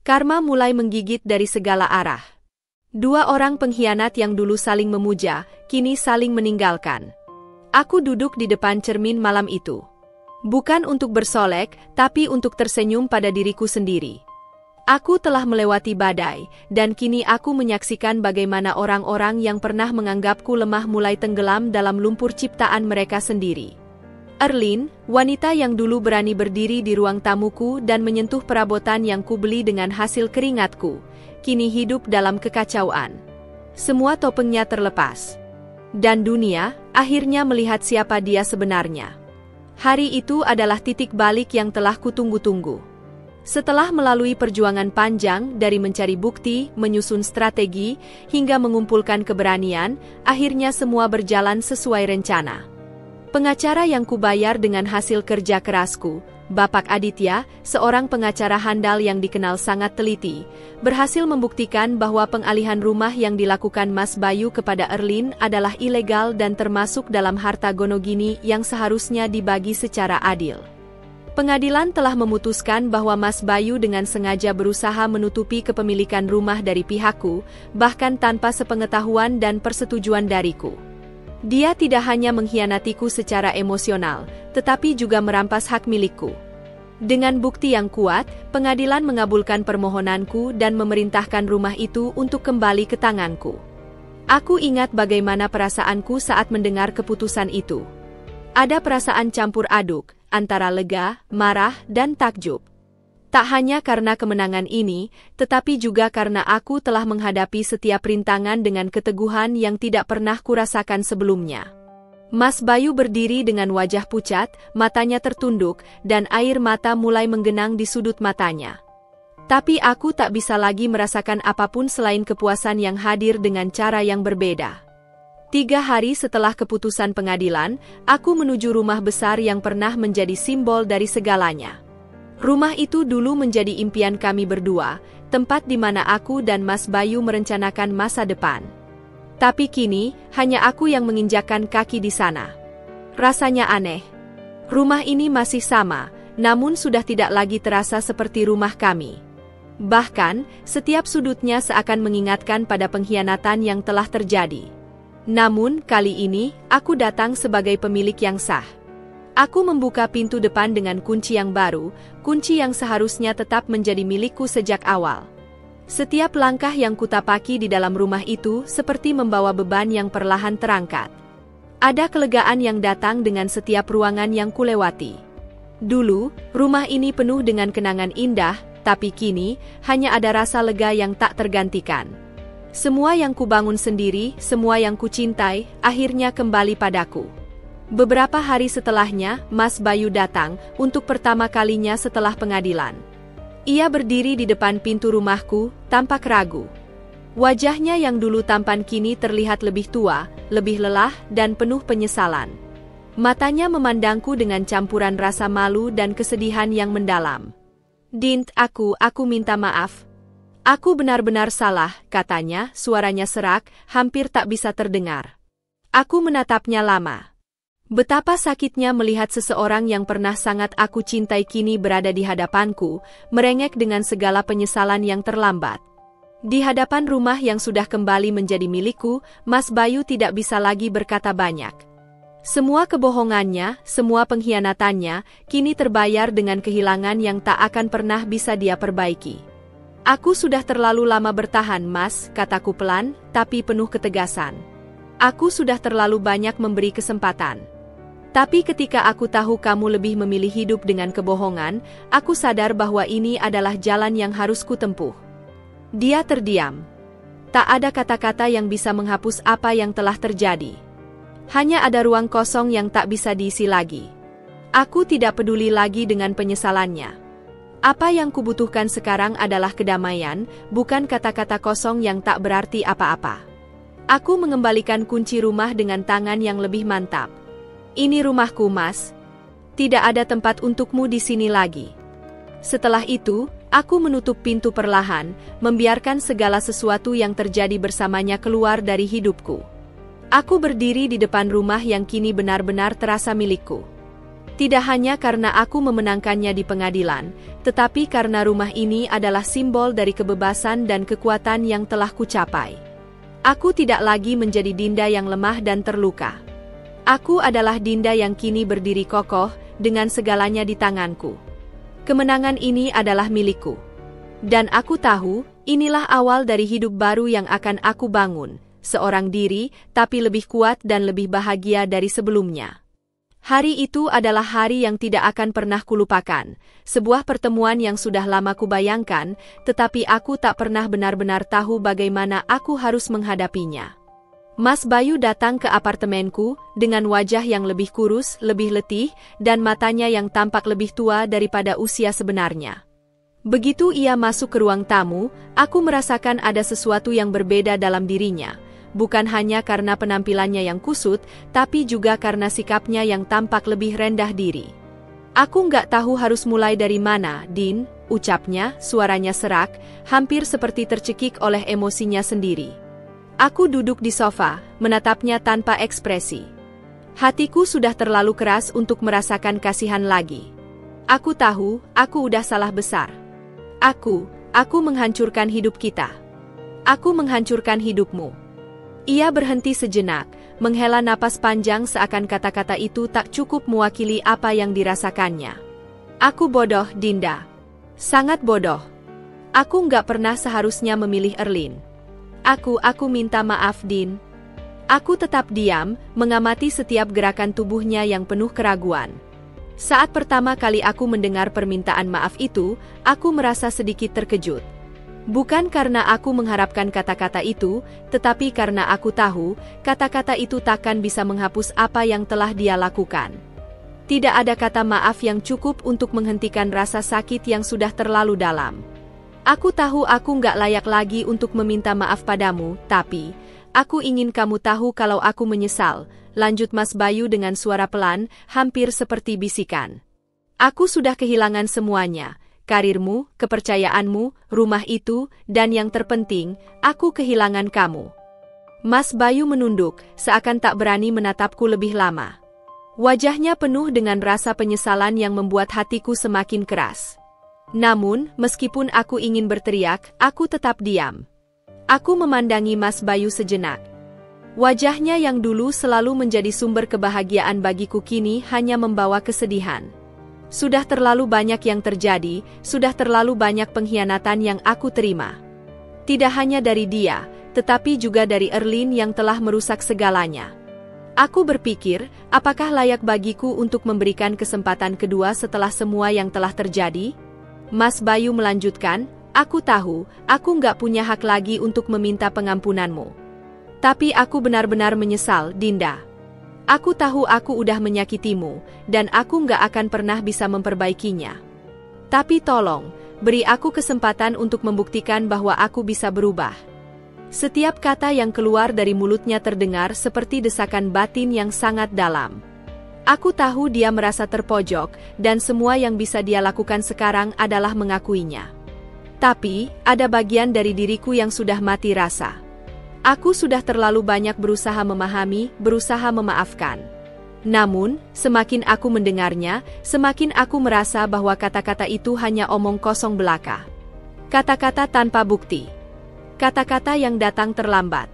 Karma mulai menggigit dari segala arah. 2 orang pengkhianat yang dulu saling memuja, kini saling meninggalkan. Aku duduk di depan cermin malam itu. Bukan untuk bersolek, tapi untuk tersenyum pada diriku sendiri. Aku telah melewati badai, dan kini aku menyaksikan bagaimana orang-orang yang pernah menganggapku lemah mulai tenggelam dalam lumpur ciptaan mereka sendiri. Erlin, wanita yang dulu berani berdiri di ruang tamuku dan menyentuh perabotan yang kubeli dengan hasil keringatku, kini hidup dalam kekacauan. Semua topengnya terlepas. Dan dunia, akhirnya melihat siapa dia sebenarnya. Hari itu adalah titik balik yang telah kutunggu-tunggu. Setelah melalui perjuangan panjang dari mencari bukti, menyusun strategi, hingga mengumpulkan keberanian, akhirnya semua berjalan sesuai rencana. Pengacara yang kubayar dengan hasil kerja kerasku, Bapak Aditya, seorang pengacara handal yang dikenal sangat teliti, berhasil membuktikan bahwa pengalihan rumah yang dilakukan Mas Bayu kepada Erlin adalah ilegal dan termasuk dalam harta Gonogini yang seharusnya dibagi secara adil. Pengadilan telah memutuskan bahwa Mas Bayu dengan sengaja berusaha menutupi kepemilikan rumah dari pihakku, bahkan tanpa sepengetahuan dan persetujuan dariku. Dia tidak hanya mengkhianatiku secara emosional, tetapi juga merampas hak milikku. Dengan bukti yang kuat, pengadilan mengabulkan permohonanku dan memerintahkan rumah itu untuk kembali ke tanganku. Aku ingat bagaimana perasaanku saat mendengar keputusan itu. Ada perasaan campur aduk, antara lega, marah, dan takjub. Tak hanya karena kemenangan ini, tetapi juga karena aku telah menghadapi setiap rintangan dengan keteguhan yang tidak pernah kurasakan sebelumnya. Mas Bayu berdiri dengan wajah pucat, matanya tertunduk, dan air mata mulai menggenang di sudut matanya. Tapi aku tak bisa lagi merasakan apapun selain kepuasan yang hadir dengan cara yang berbeda. 3 hari setelah keputusan pengadilan, aku menuju rumah besar yang pernah menjadi simbol dari segalanya. Rumah itu dulu menjadi impian kami berdua, tempat di mana aku dan Mas Bayu merencanakan masa depan. Tapi kini, hanya aku yang menginjakkan kaki di sana. Rasanya aneh. Rumah ini masih sama, namun sudah tidak lagi terasa seperti rumah kami. Bahkan, setiap sudutnya seakan mengingatkan pada pengkhianatan yang telah terjadi. Namun, kali ini, aku datang sebagai pemilik yang sah. Aku membuka pintu depan dengan kunci yang baru, kunci yang seharusnya tetap menjadi milikku sejak awal. Setiap langkah yang kutapaki di dalam rumah itu seperti membawa beban yang perlahan terangkat. Ada kelegaan yang datang dengan setiap ruangan yang kulewati. Dulu, rumah ini penuh dengan kenangan indah, tapi kini, hanya ada rasa lega yang tak tergantikan. Semua yang kubangun sendiri, semua yang kucintai, akhirnya kembali padaku. Beberapa hari setelahnya, Mas Bayu datang, untuk pertama kalinya setelah pengadilan. Ia berdiri di depan pintu rumahku, tampak ragu. Wajahnya yang dulu tampan kini terlihat lebih tua, lebih lelah, dan penuh penyesalan. Matanya memandangku dengan campuran rasa malu dan kesedihan yang mendalam. "Dint, aku minta maaf. Aku benar-benar salah," katanya, suaranya serak, hampir tak bisa terdengar. Aku menatapnya lama. Betapa sakitnya melihat seseorang yang pernah sangat aku cintai kini berada di hadapanku, merengek dengan segala penyesalan yang terlambat. Di hadapan rumah yang sudah kembali menjadi milikku, Mas Bayu tidak bisa lagi berkata banyak. Semua kebohongannya, semua pengkhianatannya, kini terbayar dengan kehilangan yang tak akan pernah bisa dia perbaiki. Aku sudah terlalu lama bertahan, Mas, kataku pelan, tapi penuh ketegasan. Aku sudah terlalu banyak memberi kesempatan. Tapi ketika aku tahu kamu lebih memilih hidup dengan kebohongan, aku sadar bahwa ini adalah jalan yang harus kutempuh. Dia terdiam. Tak ada kata-kata yang bisa menghapus apa yang telah terjadi. Hanya ada ruang kosong yang tak bisa diisi lagi. Aku tidak peduli lagi dengan penyesalannya. Apa yang kubutuhkan sekarang adalah kedamaian, bukan kata-kata kosong yang tak berarti apa-apa. Aku mengembalikan kunci rumah dengan tangan yang lebih mantap. Ini rumahku, Mas. Tidak ada tempat untukmu di sini lagi. Setelah itu, aku menutup pintu perlahan, membiarkan segala sesuatu yang terjadi bersamanya keluar dari hidupku. Aku berdiri di depan rumah yang kini benar-benar terasa milikku. Tidak hanya karena aku memenangkannya di pengadilan, tetapi karena rumah ini adalah simbol dari kebebasan dan kekuatan yang telah kucapai. Aku tidak lagi menjadi Dinda yang lemah dan terluka. Aku adalah Dinda yang kini berdiri kokoh, dengan segalanya di tanganku. Kemenangan ini adalah milikku. Dan aku tahu, inilah awal dari hidup baru yang akan aku bangun, seorang diri, tapi lebih kuat dan lebih bahagia dari sebelumnya. Hari itu adalah hari yang tidak akan pernah kulupakan, sebuah pertemuan yang sudah lama kubayangkan, tetapi aku tak pernah benar-benar tahu bagaimana aku harus menghadapinya. Mas Bayu datang ke apartemenku, dengan wajah yang lebih kurus, lebih letih, dan matanya yang tampak lebih tua daripada usia sebenarnya. Begitu ia masuk ke ruang tamu, aku merasakan ada sesuatu yang berbeda dalam dirinya, bukan hanya karena penampilannya yang kusut, tapi juga karena sikapnya yang tampak lebih rendah diri. Aku nggak tahu harus mulai dari mana, Din, ucapnya, suaranya serak, hampir seperti tercekik oleh emosinya sendiri. Aku duduk di sofa, menatapnya tanpa ekspresi. Hatiku sudah terlalu keras untuk merasakan kasihan lagi. Aku tahu, aku udah salah besar. Aku menghancurkan hidup kita. Aku menghancurkan hidupmu. Ia berhenti sejenak, menghela napas panjang seakan kata-kata itu tak cukup mewakili apa yang dirasakannya. Aku bodoh, Dinda. Sangat bodoh. Aku nggak pernah seharusnya memilih Erlin. Aku minta maaf, Din. Aku tetap diam, mengamati setiap gerakan tubuhnya yang penuh keraguan. Saat pertama kali aku mendengar permintaan maaf itu, aku merasa sedikit terkejut. Bukan karena aku mengharapkan kata-kata itu, tetapi karena aku tahu, kata-kata itu takkan bisa menghapus apa yang telah dia lakukan. Tidak ada kata maaf yang cukup untuk menghentikan rasa sakit yang sudah terlalu dalam. Aku tahu aku nggak layak lagi untuk meminta maaf padamu, tapi aku ingin kamu tahu kalau aku menyesal, lanjut Mas Bayu dengan suara pelan, hampir seperti bisikan. Aku sudah kehilangan semuanya, karirmu, kepercayaanmu, rumah itu, dan yang terpenting, aku kehilangan kamu. Mas Bayu menunduk, seakan tak berani menatapku lebih lama. Wajahnya penuh dengan rasa penyesalan yang membuat hatiku semakin keras. Namun, meskipun aku ingin berteriak, aku tetap diam. Aku memandangi Mas Bayu sejenak. Wajahnya yang dulu selalu menjadi sumber kebahagiaan bagiku kini hanya membawa kesedihan. Sudah terlalu banyak yang terjadi, sudah terlalu banyak pengkhianatan yang aku terima. Tidak hanya dari dia, tetapi juga dari Erlin yang telah merusak segalanya. Aku berpikir, apakah layak bagiku untuk memberikan kesempatan kedua setelah semua yang telah terjadi? Mas Bayu melanjutkan, aku tahu, aku nggak punya hak lagi untuk meminta pengampunanmu. Tapi aku benar-benar menyesal, Dinda. Aku tahu aku udah menyakitimu, dan aku nggak akan pernah bisa memperbaikinya. Tapi tolong, beri aku kesempatan untuk membuktikan bahwa aku bisa berubah. Setiap kata yang keluar dari mulutnya terdengar seperti desakan batin yang sangat dalam. Aku tahu dia merasa terpojok, dan semua yang bisa dia lakukan sekarang adalah mengakuinya. Tapi, ada bagian dari diriku yang sudah mati rasa. Aku sudah terlalu banyak berusaha memahami, berusaha memaafkan. Namun, semakin aku mendengarnya, semakin aku merasa bahwa kata-kata itu hanya omong kosong belaka. Kata-kata tanpa bukti. Kata-kata yang datang terlambat.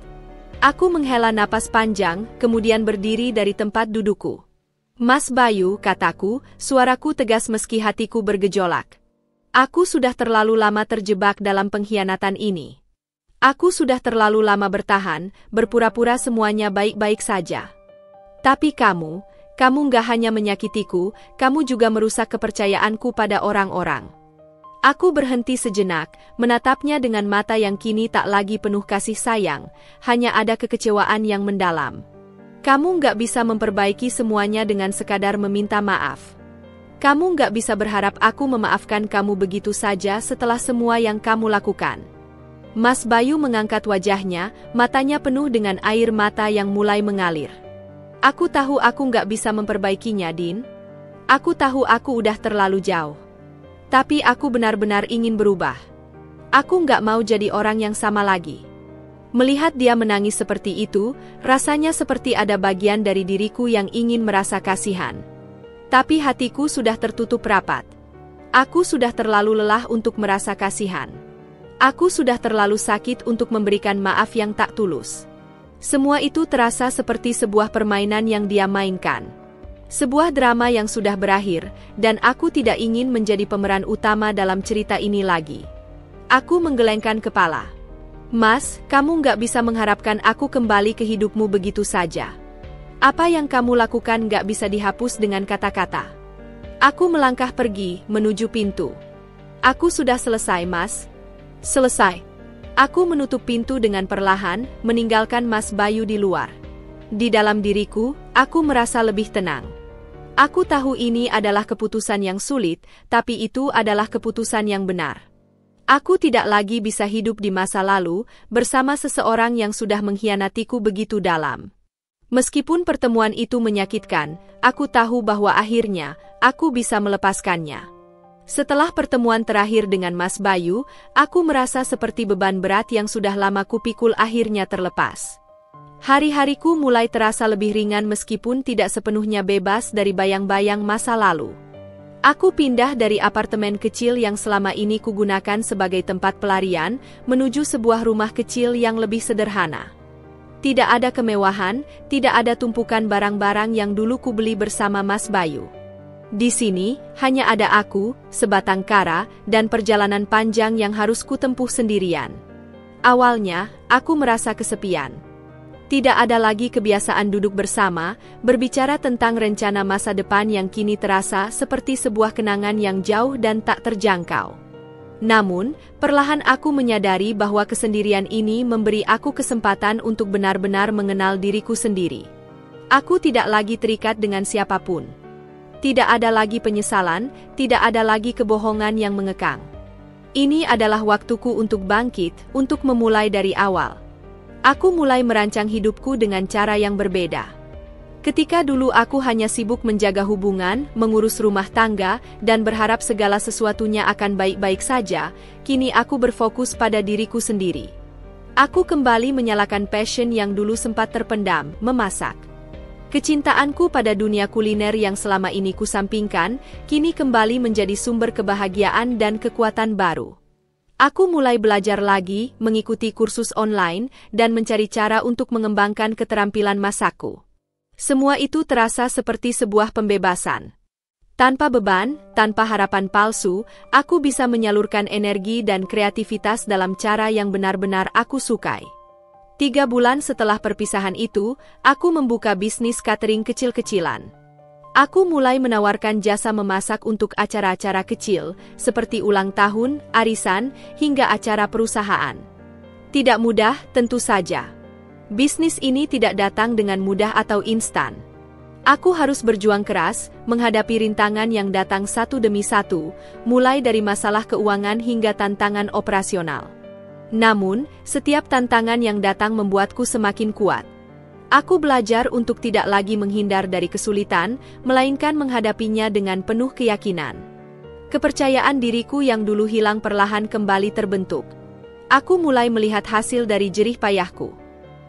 Aku menghela napas panjang, kemudian berdiri dari tempat dudukku. Mas Bayu, kataku, suaraku tegas meski hatiku bergejolak. Aku sudah terlalu lama terjebak dalam pengkhianatan ini. Aku sudah terlalu lama bertahan, berpura-pura semuanya baik-baik saja. Tapi kamu nggak hanya menyakitiku, kamu juga merusak kepercayaanku pada orang-orang. Aku berhenti sejenak, menatapnya dengan mata yang kini tak lagi penuh kasih sayang, hanya ada kekecewaan yang mendalam. Kamu nggak bisa memperbaiki semuanya dengan sekadar meminta maaf. Kamu nggak bisa berharap aku memaafkan kamu begitu saja setelah semua yang kamu lakukan. Mas Bayu mengangkat wajahnya, matanya penuh dengan air mata yang mulai mengalir. Aku tahu aku nggak bisa memperbaikinya, Din. Aku tahu aku udah terlalu jauh. Tapi aku benar-benar ingin berubah. Aku nggak mau jadi orang yang sama lagi. Melihat dia menangis seperti itu, rasanya seperti ada bagian dari diriku yang ingin merasa kasihan. Tapi hatiku sudah tertutup rapat. Aku sudah terlalu lelah untuk merasa kasihan. Aku sudah terlalu sakit untuk memberikan maaf yang tak tulus. Semua itu terasa seperti sebuah permainan yang dia mainkan. Sebuah drama yang sudah berakhir, dan aku tidak ingin menjadi pemeran utama dalam cerita ini lagi. Aku menggelengkan kepala. Mas, kamu nggak bisa mengharapkan aku kembali ke hidupmu begitu saja. Apa yang kamu lakukan nggak bisa dihapus dengan kata-kata. Aku melangkah pergi, menuju pintu. Aku sudah selesai, Mas. Selesai. Aku menutup pintu dengan perlahan, meninggalkan Mas Bayu di luar. Di dalam diriku, aku merasa lebih tenang. Aku tahu ini adalah keputusan yang sulit, tapi itu adalah keputusan yang benar. Aku tidak lagi bisa hidup di masa lalu, bersama seseorang yang sudah mengkhianatiku begitu dalam. Meskipun pertemuan itu menyakitkan, aku tahu bahwa akhirnya, aku bisa melepaskannya. Setelah pertemuan terakhir dengan Mas Bayu, aku merasa seperti beban berat yang sudah lama kupikul akhirnya terlepas. Hari-hariku mulai terasa lebih ringan meskipun tidak sepenuhnya bebas dari bayang-bayang masa lalu. Aku pindah dari apartemen kecil yang selama ini kugunakan sebagai tempat pelarian, menuju sebuah rumah kecil yang lebih sederhana. Tidak ada kemewahan, tidak ada tumpukan barang-barang yang dulu kubeli bersama Mas Bayu. Di sini, hanya ada aku, sebatang kara, dan perjalanan panjang yang harus kutempuh sendirian. Awalnya, aku merasa kesepian. Tidak ada lagi kebiasaan duduk bersama, berbicara tentang rencana masa depan yang kini terasa seperti sebuah kenangan yang jauh dan tak terjangkau. Namun, perlahan aku menyadari bahwa kesendirian ini memberi aku kesempatan untuk benar-benar mengenal diriku sendiri. Aku tidak lagi terikat dengan siapapun. Tidak ada lagi penyesalan, tidak ada lagi kebohongan yang mengekang. Ini adalah waktuku untuk bangkit, untuk memulai dari awal. Aku mulai merancang hidupku dengan cara yang berbeda. Ketika dulu aku hanya sibuk menjaga hubungan, mengurus rumah tangga, dan berharap segala sesuatunya akan baik-baik saja, kini aku berfokus pada diriku sendiri. Aku kembali menyalakan passion yang dulu sempat terpendam, memasak. Kecintaanku pada dunia kuliner yang selama ini kusampingkan, kini kembali menjadi sumber kebahagiaan dan kekuatan baru. Aku mulai belajar lagi, mengikuti kursus online, dan mencari cara untuk mengembangkan keterampilan masakku. Semua itu terasa seperti sebuah pembebasan. Tanpa beban, tanpa harapan palsu, aku bisa menyalurkan energi dan kreativitas dalam cara yang benar-benar aku sukai. 3 bulan setelah perpisahan itu, aku membuka bisnis catering kecil-kecilan. Aku mulai menawarkan jasa memasak untuk acara-acara kecil, seperti ulang tahun, arisan, hingga acara perusahaan. Tidak mudah, tentu saja. Bisnis ini tidak datang dengan mudah atau instan. Aku harus berjuang keras, menghadapi rintangan yang datang satu demi satu, mulai dari masalah keuangan hingga tantangan operasional. Namun, setiap tantangan yang datang membuatku semakin kuat. Aku belajar untuk tidak lagi menghindar dari kesulitan, melainkan menghadapinya dengan penuh keyakinan. Kepercayaan diriku yang dulu hilang perlahan kembali terbentuk. Aku mulai melihat hasil dari jerih payahku.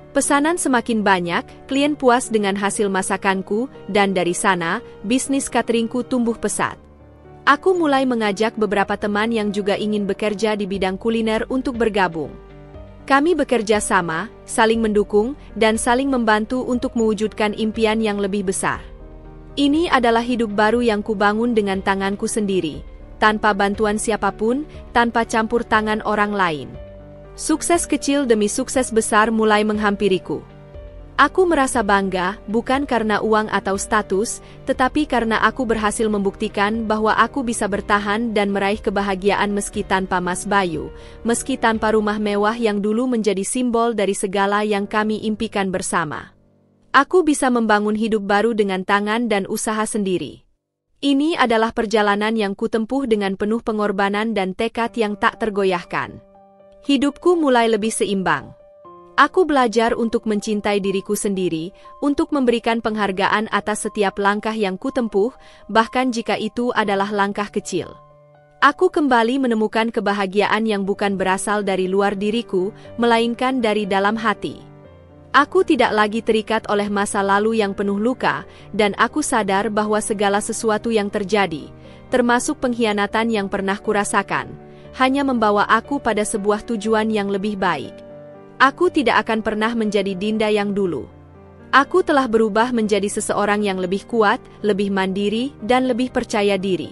Pesanan semakin banyak, klien puas dengan hasil masakanku, dan dari sana, bisnis cateringku tumbuh pesat. Aku mulai mengajak beberapa teman yang juga ingin bekerja di bidang kuliner untuk bergabung. Kami bekerja sama, saling mendukung, dan saling membantu untuk mewujudkan impian yang lebih besar. Ini adalah hidup baru yang kubangun dengan tanganku sendiri, tanpa bantuan siapapun, tanpa campur tangan orang lain. Sukses kecil demi sukses besar mulai menghampiriku. Aku merasa bangga, bukan karena uang atau status, tetapi karena aku berhasil membuktikan bahwa aku bisa bertahan dan meraih kebahagiaan meski tanpa Mas Bayu, meski tanpa rumah mewah yang dulu menjadi simbol dari segala yang kami impikan bersama. Aku bisa membangun hidup baru dengan tangan dan usaha sendiri. Ini adalah perjalanan yang kutempuh dengan penuh pengorbanan dan tekad yang tak tergoyahkan. Hidupku mulai lebih seimbang. Aku belajar untuk mencintai diriku sendiri, untuk memberikan penghargaan atas setiap langkah yang kutempuh, bahkan jika itu adalah langkah kecil. Aku kembali menemukan kebahagiaan yang bukan berasal dari luar diriku, melainkan dari dalam hati. Aku tidak lagi terikat oleh masa lalu yang penuh luka, dan aku sadar bahwa segala sesuatu yang terjadi, termasuk pengkhianatan yang pernah kurasakan, hanya membawa aku pada sebuah tujuan yang lebih baik. Aku tidak akan pernah menjadi Dinda yang dulu. Aku telah berubah menjadi seseorang yang lebih kuat, lebih mandiri, dan lebih percaya diri.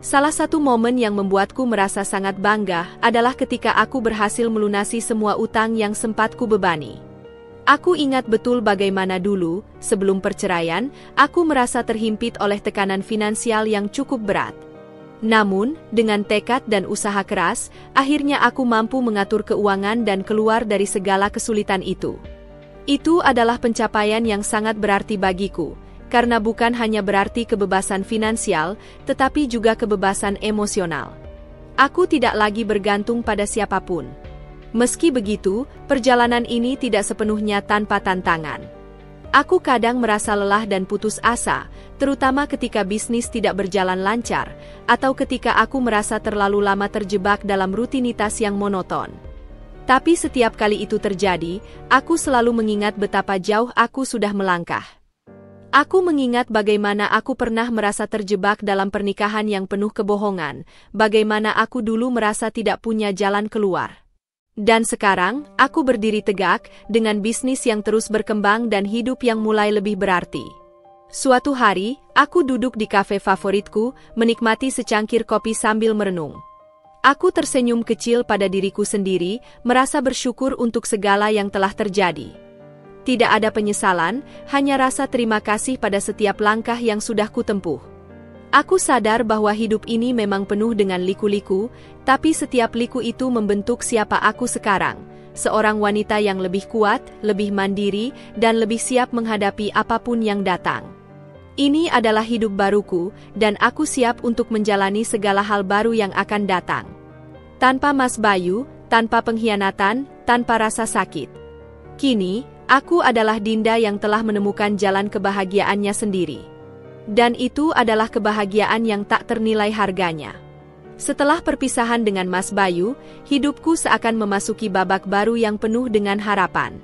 Salah satu momen yang membuatku merasa sangat bangga adalah ketika aku berhasil melunasi semua utang yang sempat kubebani. Aku ingat betul bagaimana dulu, sebelum perceraian, aku merasa terhimpit oleh tekanan finansial yang cukup berat. Namun, dengan tekad dan usaha keras, akhirnya aku mampu mengatur keuangan dan keluar dari segala kesulitan itu. Itu adalah pencapaian yang sangat berarti bagiku, karena bukan hanya berarti kebebasan finansial, tetapi juga kebebasan emosional. Aku tidak lagi bergantung pada siapapun. Meski begitu, perjalanan ini tidak sepenuhnya tanpa tantangan. Aku kadang merasa lelah dan putus asa, terutama ketika bisnis tidak berjalan lancar, atau ketika aku merasa terlalu lama terjebak dalam rutinitas yang monoton. Tapi setiap kali itu terjadi, aku selalu mengingat betapa jauh aku sudah melangkah. Aku mengingat bagaimana aku pernah merasa terjebak dalam pernikahan yang penuh kebohongan, bagaimana aku dulu merasa tidak punya jalan keluar. Dan sekarang, aku berdiri tegak, dengan bisnis yang terus berkembang dan hidup yang mulai lebih berarti. Suatu hari, aku duduk di kafe favoritku, menikmati secangkir kopi sambil merenung. Aku tersenyum kecil pada diriku sendiri, merasa bersyukur untuk segala yang telah terjadi. Tidak ada penyesalan, hanya rasa terima kasih pada setiap langkah yang sudah kutempuh. Aku sadar bahwa hidup ini memang penuh dengan liku-liku, tapi setiap liku itu membentuk siapa aku sekarang, seorang wanita yang lebih kuat, lebih mandiri, dan lebih siap menghadapi apapun yang datang. Ini adalah hidup baruku, dan aku siap untuk menjalani segala hal baru yang akan datang. Tanpa Mas Bayu, tanpa pengkhianatan, tanpa rasa sakit. Kini, aku adalah Dinda yang telah menemukan jalan kebahagiaannya sendiri. Dan itu adalah kebahagiaan yang tak ternilai harganya. Setelah perpisahan dengan Mas Bayu, hidupku seakan memasuki babak baru yang penuh dengan harapan.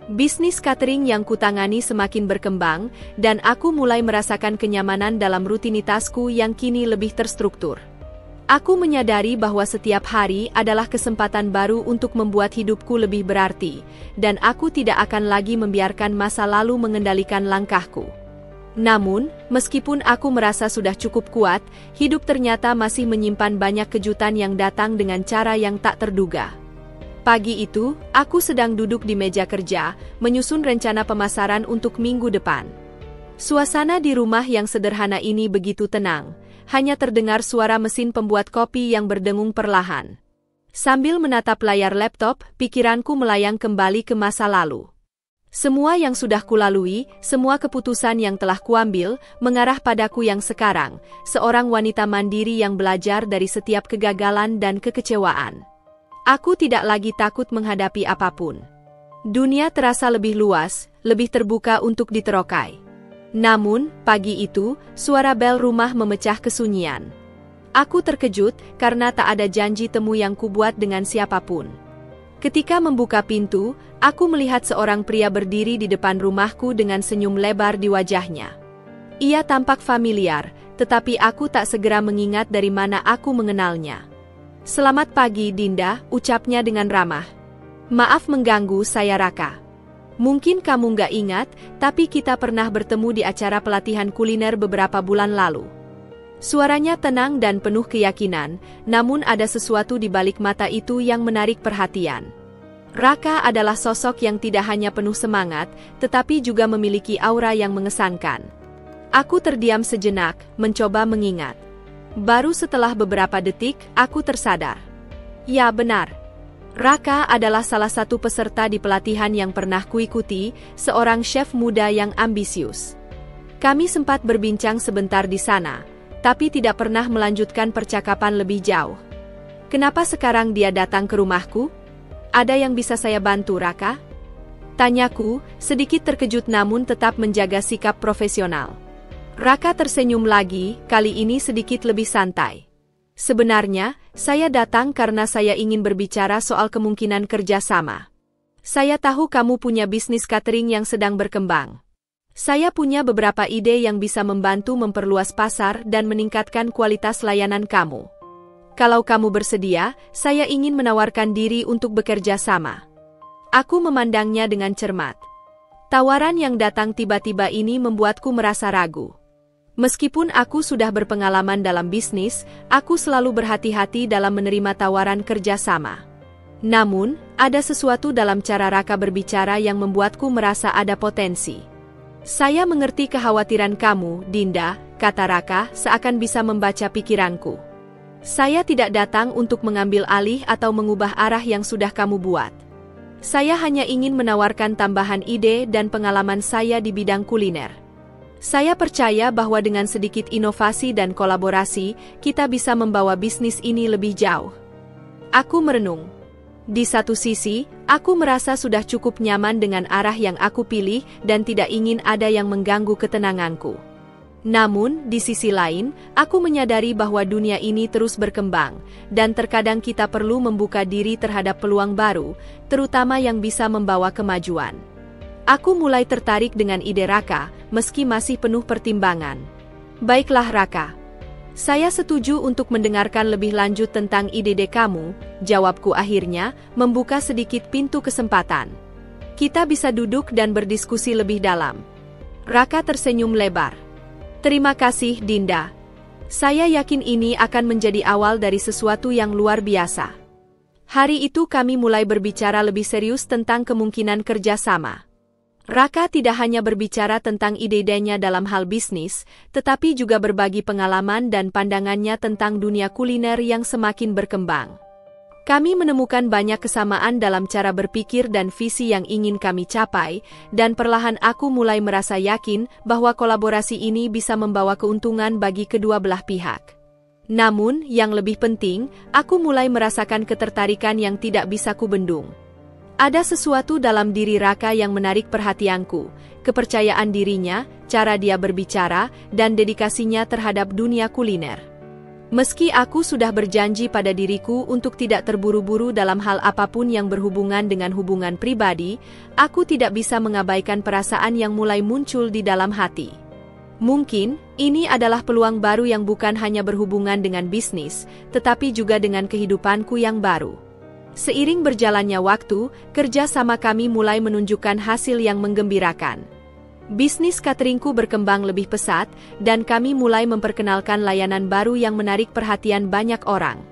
Bisnis catering yang kutangani semakin berkembang, dan aku mulai merasakan kenyamanan dalam rutinitasku yang kini lebih terstruktur. Aku menyadari bahwa setiap hari adalah kesempatan baru untuk membuat hidupku lebih berarti, dan aku tidak akan lagi membiarkan masa lalu mengendalikan langkahku. Namun, meskipun aku merasa sudah cukup kuat, hidup ternyata masih menyimpan banyak kejutan yang datang dengan cara yang tak terduga. Pagi itu, aku sedang duduk di meja kerja, menyusun rencana pemasaran untuk minggu depan. Suasana di rumah yang sederhana ini begitu tenang, hanya terdengar suara mesin pembuat kopi yang berdengung perlahan. Sambil menatap layar laptop, pikiranku melayang kembali ke masa lalu. Semua yang sudah kulalui, semua keputusan yang telah kuambil, mengarah padaku yang sekarang, seorang wanita mandiri yang belajar dari setiap kegagalan dan kekecewaan. Aku tidak lagi takut menghadapi apapun. Dunia terasa lebih luas, lebih terbuka untuk diterokai. Namun, pagi itu, suara bel rumah memecah kesunyian. Aku terkejut karena tak ada janji temu yang kubuat dengan siapapun. Ketika membuka pintu, aku melihat seorang pria berdiri di depan rumahku dengan senyum lebar di wajahnya. Ia tampak familiar, tetapi aku tak segera mengingat dari mana aku mengenalnya. "Selamat pagi, Dinda," ucapnya dengan ramah. "Maaf mengganggu, saya Raka. Mungkin kamu nggak ingat, tapi kita pernah bertemu di acara pelatihan kuliner beberapa bulan lalu." Suaranya tenang dan penuh keyakinan, namun ada sesuatu di balik mata itu yang menarik perhatian. Raka adalah sosok yang tidak hanya penuh semangat, tetapi juga memiliki aura yang mengesankan. Aku terdiam sejenak, mencoba mengingat. Baru setelah beberapa detik, aku tersadar. Ya benar. Raka adalah salah satu peserta di pelatihan yang pernah kuikuti, seorang chef muda yang ambisius. Kami sempat berbincang sebentar di sana, tapi tidak pernah melanjutkan percakapan lebih jauh. "Kenapa sekarang dia datang ke rumahku? Ada yang bisa saya bantu, Raka?" Tanyaku, sedikit terkejut namun tetap menjaga sikap profesional. Raka tersenyum lagi, kali ini sedikit lebih santai. "Sebenarnya, saya datang karena saya ingin berbicara soal kemungkinan kerjasama. Saya tahu kamu punya bisnis catering yang sedang berkembang. Saya punya beberapa ide yang bisa membantu memperluas pasar dan meningkatkan kualitas layanan kamu. Kalau kamu bersedia, saya ingin menawarkan diri untuk bekerja sama." Aku memandangnya dengan cermat. Tawaran yang datang tiba-tiba ini membuatku merasa ragu. Meskipun aku sudah berpengalaman dalam bisnis, aku selalu berhati-hati dalam menerima tawaran kerjasama. Namun, ada sesuatu dalam cara Raka berbicara yang membuatku merasa ada potensi. "Saya mengerti kekhawatiran kamu, Dinda," kata Raka, seakan bisa membaca pikiranku. "Saya tidak datang untuk mengambil alih atau mengubah arah yang sudah kamu buat. Saya hanya ingin menawarkan tambahan ide dan pengalaman saya di bidang kuliner. Saya percaya bahwa dengan sedikit inovasi dan kolaborasi, kita bisa membawa bisnis ini lebih jauh." Aku merenung. Di satu sisi, aku merasa sudah cukup nyaman dengan arah yang aku pilih dan tidak ingin ada yang mengganggu ketenanganku. Namun, di sisi lain, aku menyadari bahwa dunia ini terus berkembang, dan terkadang kita perlu membuka diri terhadap peluang baru, terutama yang bisa membawa kemajuan. Aku mulai tertarik dengan ide Raka, meski masih penuh pertimbangan. "Baiklah Raka. Saya setuju untuk mendengarkan lebih lanjut tentang ide kamu," jawabku akhirnya, membuka sedikit pintu kesempatan. "Kita bisa duduk dan berdiskusi lebih dalam." Raka tersenyum lebar. "Terima kasih, Dinda. Saya yakin ini akan menjadi awal dari sesuatu yang luar biasa." Hari itu kami mulai berbicara lebih serius tentang kemungkinan kerjasama. Raka tidak hanya berbicara tentang ide-idenya dalam hal bisnis, tetapi juga berbagi pengalaman dan pandangannya tentang dunia kuliner yang semakin berkembang. Kami menemukan banyak kesamaan dalam cara berpikir dan visi yang ingin kami capai, dan perlahan aku mulai merasa yakin bahwa kolaborasi ini bisa membawa keuntungan bagi kedua belah pihak. Namun, yang lebih penting, aku mulai merasakan ketertarikan yang tidak bisa kubendung. Ada sesuatu dalam diri Raka yang menarik perhatianku, kepercayaan dirinya, cara dia berbicara, dan dedikasinya terhadap dunia kuliner. Meski aku sudah berjanji pada diriku untuk tidak terburu-buru dalam hal apapun yang berhubungan dengan hubungan pribadi, aku tidak bisa mengabaikan perasaan yang mulai muncul di dalam hati. Mungkin, ini adalah peluang baru yang bukan hanya berhubungan dengan bisnis, tetapi juga dengan kehidupanku yang baru. Seiring berjalannya waktu, kerja sama kami mulai menunjukkan hasil yang menggembirakan. Bisnis cateringku berkembang lebih pesat, dan kami mulai memperkenalkan layanan baru yang menarik perhatian banyak orang.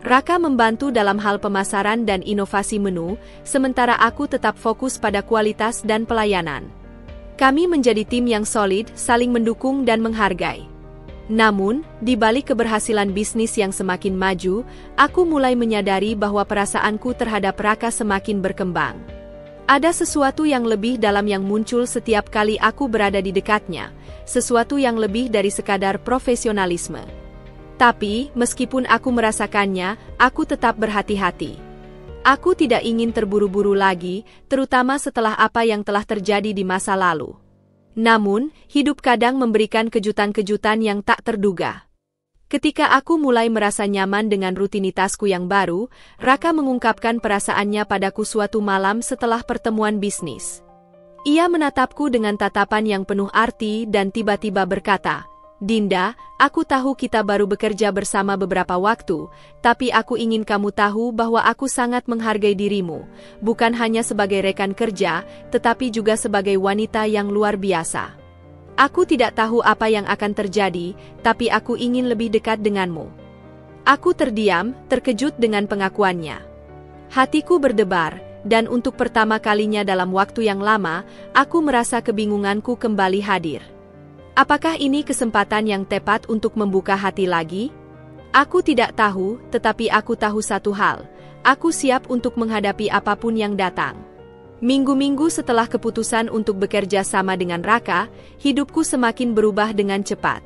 Raka membantu dalam hal pemasaran dan inovasi menu, sementara aku tetap fokus pada kualitas dan pelayanan. Kami menjadi tim yang solid, saling mendukung dan menghargai. Namun, di balik keberhasilan bisnis yang semakin maju, aku mulai menyadari bahwa perasaanku terhadap Raka semakin berkembang. Ada sesuatu yang lebih dalam yang muncul setiap kali aku berada di dekatnya, sesuatu yang lebih dari sekadar profesionalisme. Tapi, meskipun aku merasakannya, aku tetap berhati-hati. Aku tidak ingin terburu-buru lagi, terutama setelah apa yang telah terjadi di masa lalu. Namun, hidup kadang memberikan kejutan-kejutan yang tak terduga. Ketika aku mulai merasa nyaman dengan rutinitasku yang baru, Raka mengungkapkan perasaannya padaku suatu malam setelah pertemuan bisnis. Ia menatapku dengan tatapan yang penuh arti dan tiba-tiba berkata, "Dinda, aku tahu kita baru bekerja bersama beberapa waktu, tapi aku ingin kamu tahu bahwa aku sangat menghargai dirimu, bukan hanya sebagai rekan kerja, tetapi juga sebagai wanita yang luar biasa. Aku tidak tahu apa yang akan terjadi, tapi aku ingin lebih dekat denganmu." Aku terdiam, terkejut dengan pengakuannya. Hatiku berdebar, dan untuk pertama kalinya dalam waktu yang lama, aku merasa kebingunganku kembali hadir. Apakah ini kesempatan yang tepat untuk membuka hati lagi? Aku tidak tahu, tetapi aku tahu satu hal. Aku siap untuk menghadapi apapun yang datang. Minggu-minggu setelah keputusan untuk bekerja sama dengan Raka, hidupku semakin berubah dengan cepat.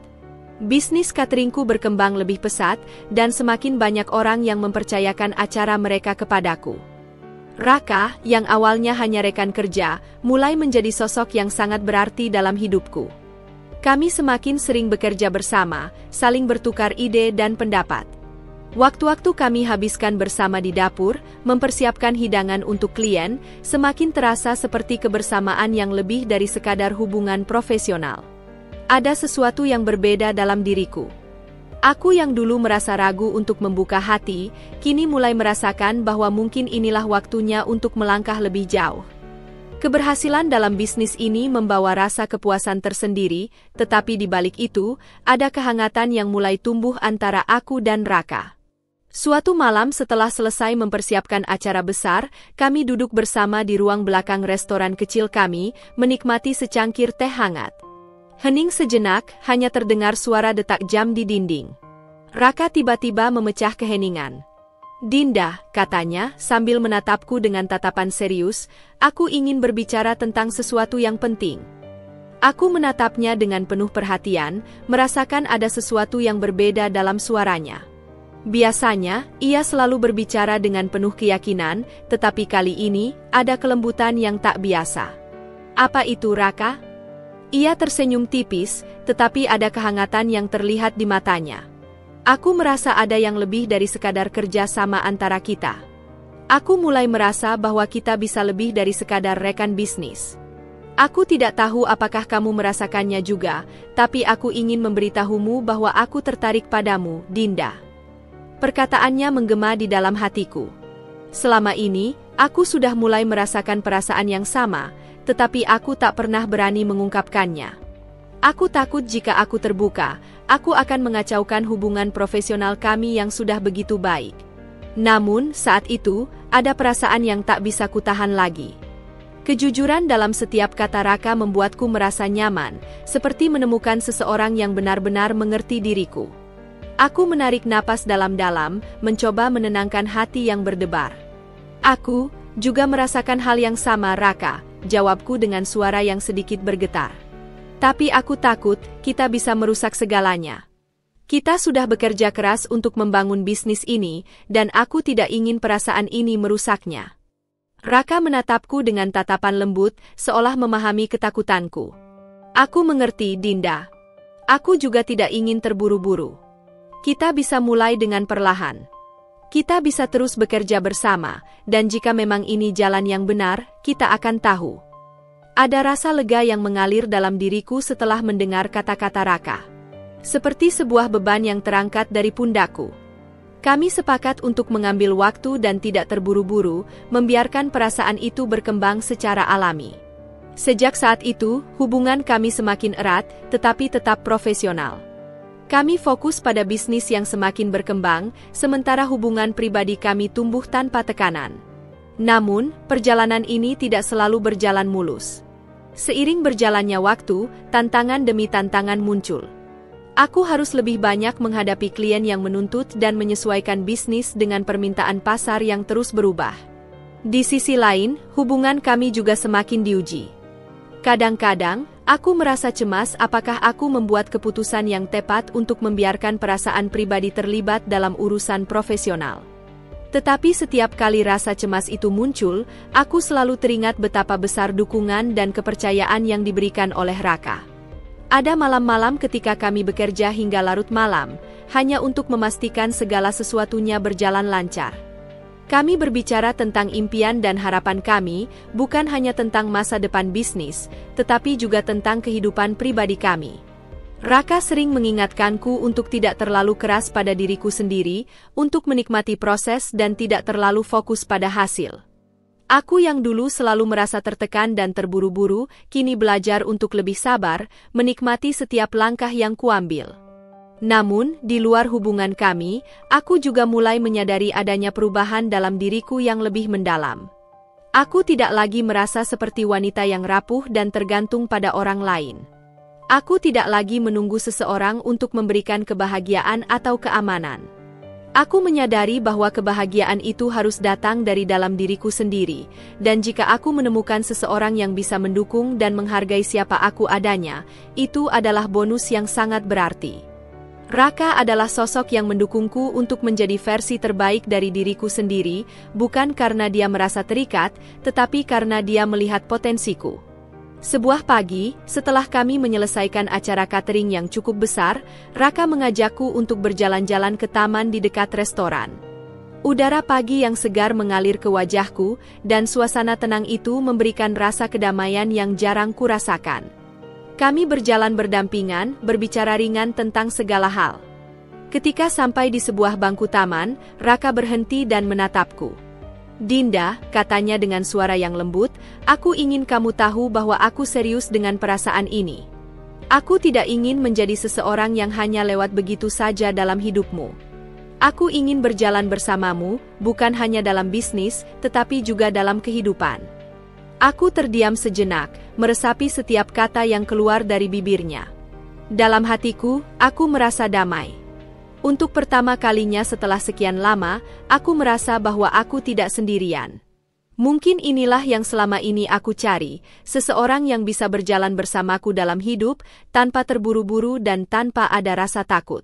Bisnis cateringku berkembang lebih pesat, dan semakin banyak orang yang mempercayakan acara mereka kepadaku. Raka, yang awalnya hanya rekan kerja, mulai menjadi sosok yang sangat berarti dalam hidupku. Kami semakin sering bekerja bersama, saling bertukar ide dan pendapat. Waktu-waktu kami habiskan bersama di dapur, mempersiapkan hidangan untuk klien, semakin terasa seperti kebersamaan yang lebih dari sekadar hubungan profesional. Ada sesuatu yang berbeda dalam diriku. Aku yang dulu merasa ragu untuk membuka hati, kini mulai merasakan bahwa mungkin inilah waktunya untuk melangkah lebih jauh. Keberhasilan dalam bisnis ini membawa rasa kepuasan tersendiri, tetapi di balik itu, ada kehangatan yang mulai tumbuh antara aku dan Raka. Suatu malam setelah selesai mempersiapkan acara besar, kami duduk bersama di ruang belakang restoran kecil kami, menikmati secangkir teh hangat. Hening sejenak, hanya terdengar suara detak jam di dinding. Raka tiba-tiba memecah keheningan. "Dinda," katanya, sambil menatapku dengan tatapan serius, "aku ingin berbicara tentang sesuatu yang penting." Aku menatapnya dengan penuh perhatian, merasakan ada sesuatu yang berbeda dalam suaranya. Biasanya, ia selalu berbicara dengan penuh keyakinan, tetapi kali ini, ada kelembutan yang tak biasa. "Apa itu, Raka?" Ia tersenyum tipis, tetapi ada kehangatan yang terlihat di matanya. Aku merasa ada yang lebih dari sekadar kerja sama antara kita. Aku mulai merasa bahwa kita bisa lebih dari sekadar rekan bisnis. Aku tidak tahu apakah kamu merasakannya juga, tapi aku ingin memberitahumu bahwa aku tertarik padamu, Dinda. Perkataannya menggema di dalam hatiku. Selama ini, aku sudah mulai merasakan perasaan yang sama, tetapi aku tak pernah berani mengungkapkannya. Aku takut jika aku terbuka, aku akan mengacaukan hubungan profesional kami yang sudah begitu baik. Namun, saat itu, ada perasaan yang tak bisa kutahan lagi. Kejujuran dalam setiap kata Raka membuatku merasa nyaman, seperti menemukan seseorang yang benar-benar mengerti diriku. Aku menarik napas dalam-dalam, mencoba menenangkan hati yang berdebar. "Aku juga merasakan hal yang sama, Raka," jawabku dengan suara yang sedikit bergetar. "Tapi aku takut kita bisa merusak segalanya. Kita sudah bekerja keras untuk membangun bisnis ini, dan aku tidak ingin perasaan ini merusaknya." Raka menatapku dengan tatapan lembut, seolah memahami ketakutanku. "Aku mengerti, Dinda. Aku juga tidak ingin terburu-buru. Kita bisa mulai dengan perlahan. Kita bisa terus bekerja bersama, dan jika memang ini jalan yang benar, kita akan tahu." Ada rasa lega yang mengalir dalam diriku setelah mendengar kata-kata Raka. Seperti sebuah beban yang terangkat dari pundakku. Kami sepakat untuk mengambil waktu dan tidak terburu-buru, membiarkan perasaan itu berkembang secara alami. Sejak saat itu, hubungan kami semakin erat, tetapi tetap profesional. Kami fokus pada bisnis yang semakin berkembang, sementara hubungan pribadi kami tumbuh tanpa tekanan. Namun, perjalanan ini tidak selalu berjalan mulus. Seiring berjalannya waktu, tantangan demi tantangan muncul. Aku harus lebih banyak menghadapi klien yang menuntut dan menyesuaikan bisnis dengan permintaan pasar yang terus berubah. Di sisi lain, hubungan kami juga semakin diuji. Kadang-kadang, aku merasa cemas apakah aku membuat keputusan yang tepat untuk membiarkan perasaan pribadi terlibat dalam urusan profesional. Tetapi setiap kali rasa cemas itu muncul, aku selalu teringat betapa besar dukungan dan kepercayaan yang diberikan oleh Raka. Ada malam-malam ketika kami bekerja hingga larut malam, hanya untuk memastikan segala sesuatunya berjalan lancar. Kami berbicara tentang impian dan harapan kami, bukan hanya tentang masa depan bisnis, tetapi juga tentang kehidupan pribadi kami. Raka sering mengingatkanku untuk tidak terlalu keras pada diriku sendiri, untuk menikmati proses dan tidak terlalu fokus pada hasil. Aku yang dulu selalu merasa tertekan dan terburu-buru, kini belajar untuk lebih sabar, menikmati setiap langkah yang kuambil. Namun, di luar hubungan kami, aku juga mulai menyadari adanya perubahan dalam diriku yang lebih mendalam. Aku tidak lagi merasa seperti wanita yang rapuh dan tergantung pada orang lain. Aku tidak lagi menunggu seseorang untuk memberikan kebahagiaan atau keamanan. Aku menyadari bahwa kebahagiaan itu harus datang dari dalam diriku sendiri, dan jika aku menemukan seseorang yang bisa mendukung dan menghargai siapa aku adanya, itu adalah bonus yang sangat berarti. Raka adalah sosok yang mendukungku untuk menjadi versi terbaik dari diriku sendiri, bukan karena dia merasa terikat, tetapi karena dia melihat potensiku. Sebuah pagi, setelah kami menyelesaikan acara catering yang cukup besar, Raka mengajakku untuk berjalan-jalan ke taman di dekat restoran. Udara pagi yang segar mengalir ke wajahku, dan suasana tenang itu memberikan rasa kedamaian yang jarang kurasakan. Kami berjalan berdampingan, berbicara ringan tentang segala hal. Ketika sampai di sebuah bangku taman, Raka berhenti dan menatapku. "Dinda," katanya dengan suara yang lembut, "aku ingin kamu tahu bahwa aku serius dengan perasaan ini. Aku tidak ingin menjadi seseorang yang hanya lewat begitu saja dalam hidupmu. Aku ingin berjalan bersamamu, bukan hanya dalam bisnis, tetapi juga dalam kehidupan." Aku terdiam sejenak, meresapi setiap kata yang keluar dari bibirnya. Dalam hatiku, aku merasa damai. Untuk pertama kalinya setelah sekian lama, aku merasa bahwa aku tidak sendirian. Mungkin inilah yang selama ini aku cari, seseorang yang bisa berjalan bersamaku dalam hidup, tanpa terburu-buru dan tanpa ada rasa takut.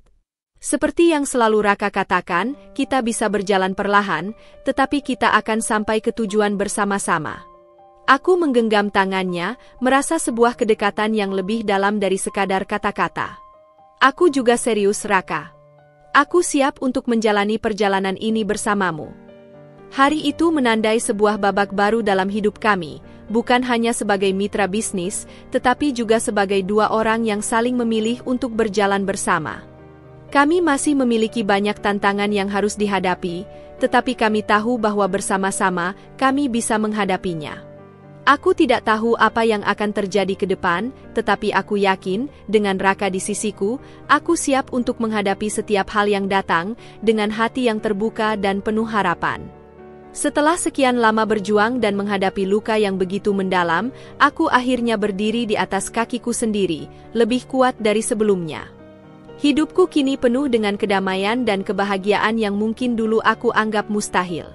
Seperti yang selalu Raka katakan, kita bisa berjalan perlahan, tetapi kita akan sampai ke tujuan bersama-sama. Aku menggenggam tangannya, merasa sebuah kedekatan yang lebih dalam dari sekadar kata-kata. Aku juga serius, Raka. Aku siap untuk menjalani perjalanan ini bersamamu. Hari itu menandai sebuah babak baru dalam hidup kami, bukan hanya sebagai mitra bisnis, tetapi juga sebagai dua orang yang saling memilih untuk berjalan bersama. Kami masih memiliki banyak tantangan yang harus dihadapi, tetapi kami tahu bahwa bersama-sama, kami bisa menghadapinya. Aku tidak tahu apa yang akan terjadi ke depan, tetapi aku yakin, dengan Raka di sisiku, aku siap untuk menghadapi setiap hal yang datang, dengan hati yang terbuka dan penuh harapan. Setelah sekian lama berjuang dan menghadapi luka yang begitu mendalam, aku akhirnya berdiri di atas kakiku sendiri, lebih kuat dari sebelumnya. Hidupku kini penuh dengan kedamaian dan kebahagiaan yang mungkin dulu aku anggap mustahil.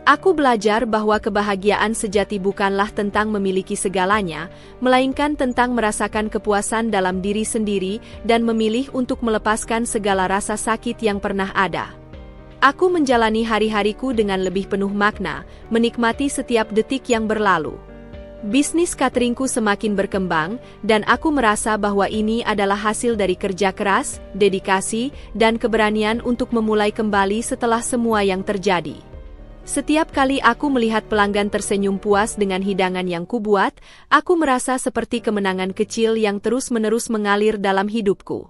Aku belajar bahwa kebahagiaan sejati bukanlah tentang memiliki segalanya, melainkan tentang merasakan kepuasan dalam diri sendiri dan memilih untuk melepaskan segala rasa sakit yang pernah ada. Aku menjalani hari-hariku dengan lebih penuh makna, menikmati setiap detik yang berlalu. Bisnis cateringku semakin berkembang, dan aku merasa bahwa ini adalah hasil dari kerja keras, dedikasi, dan keberanian untuk memulai kembali setelah semua yang terjadi. Setiap kali aku melihat pelanggan tersenyum puas dengan hidangan yang kubuat, aku merasa seperti kemenangan kecil yang terus-menerus mengalir dalam hidupku.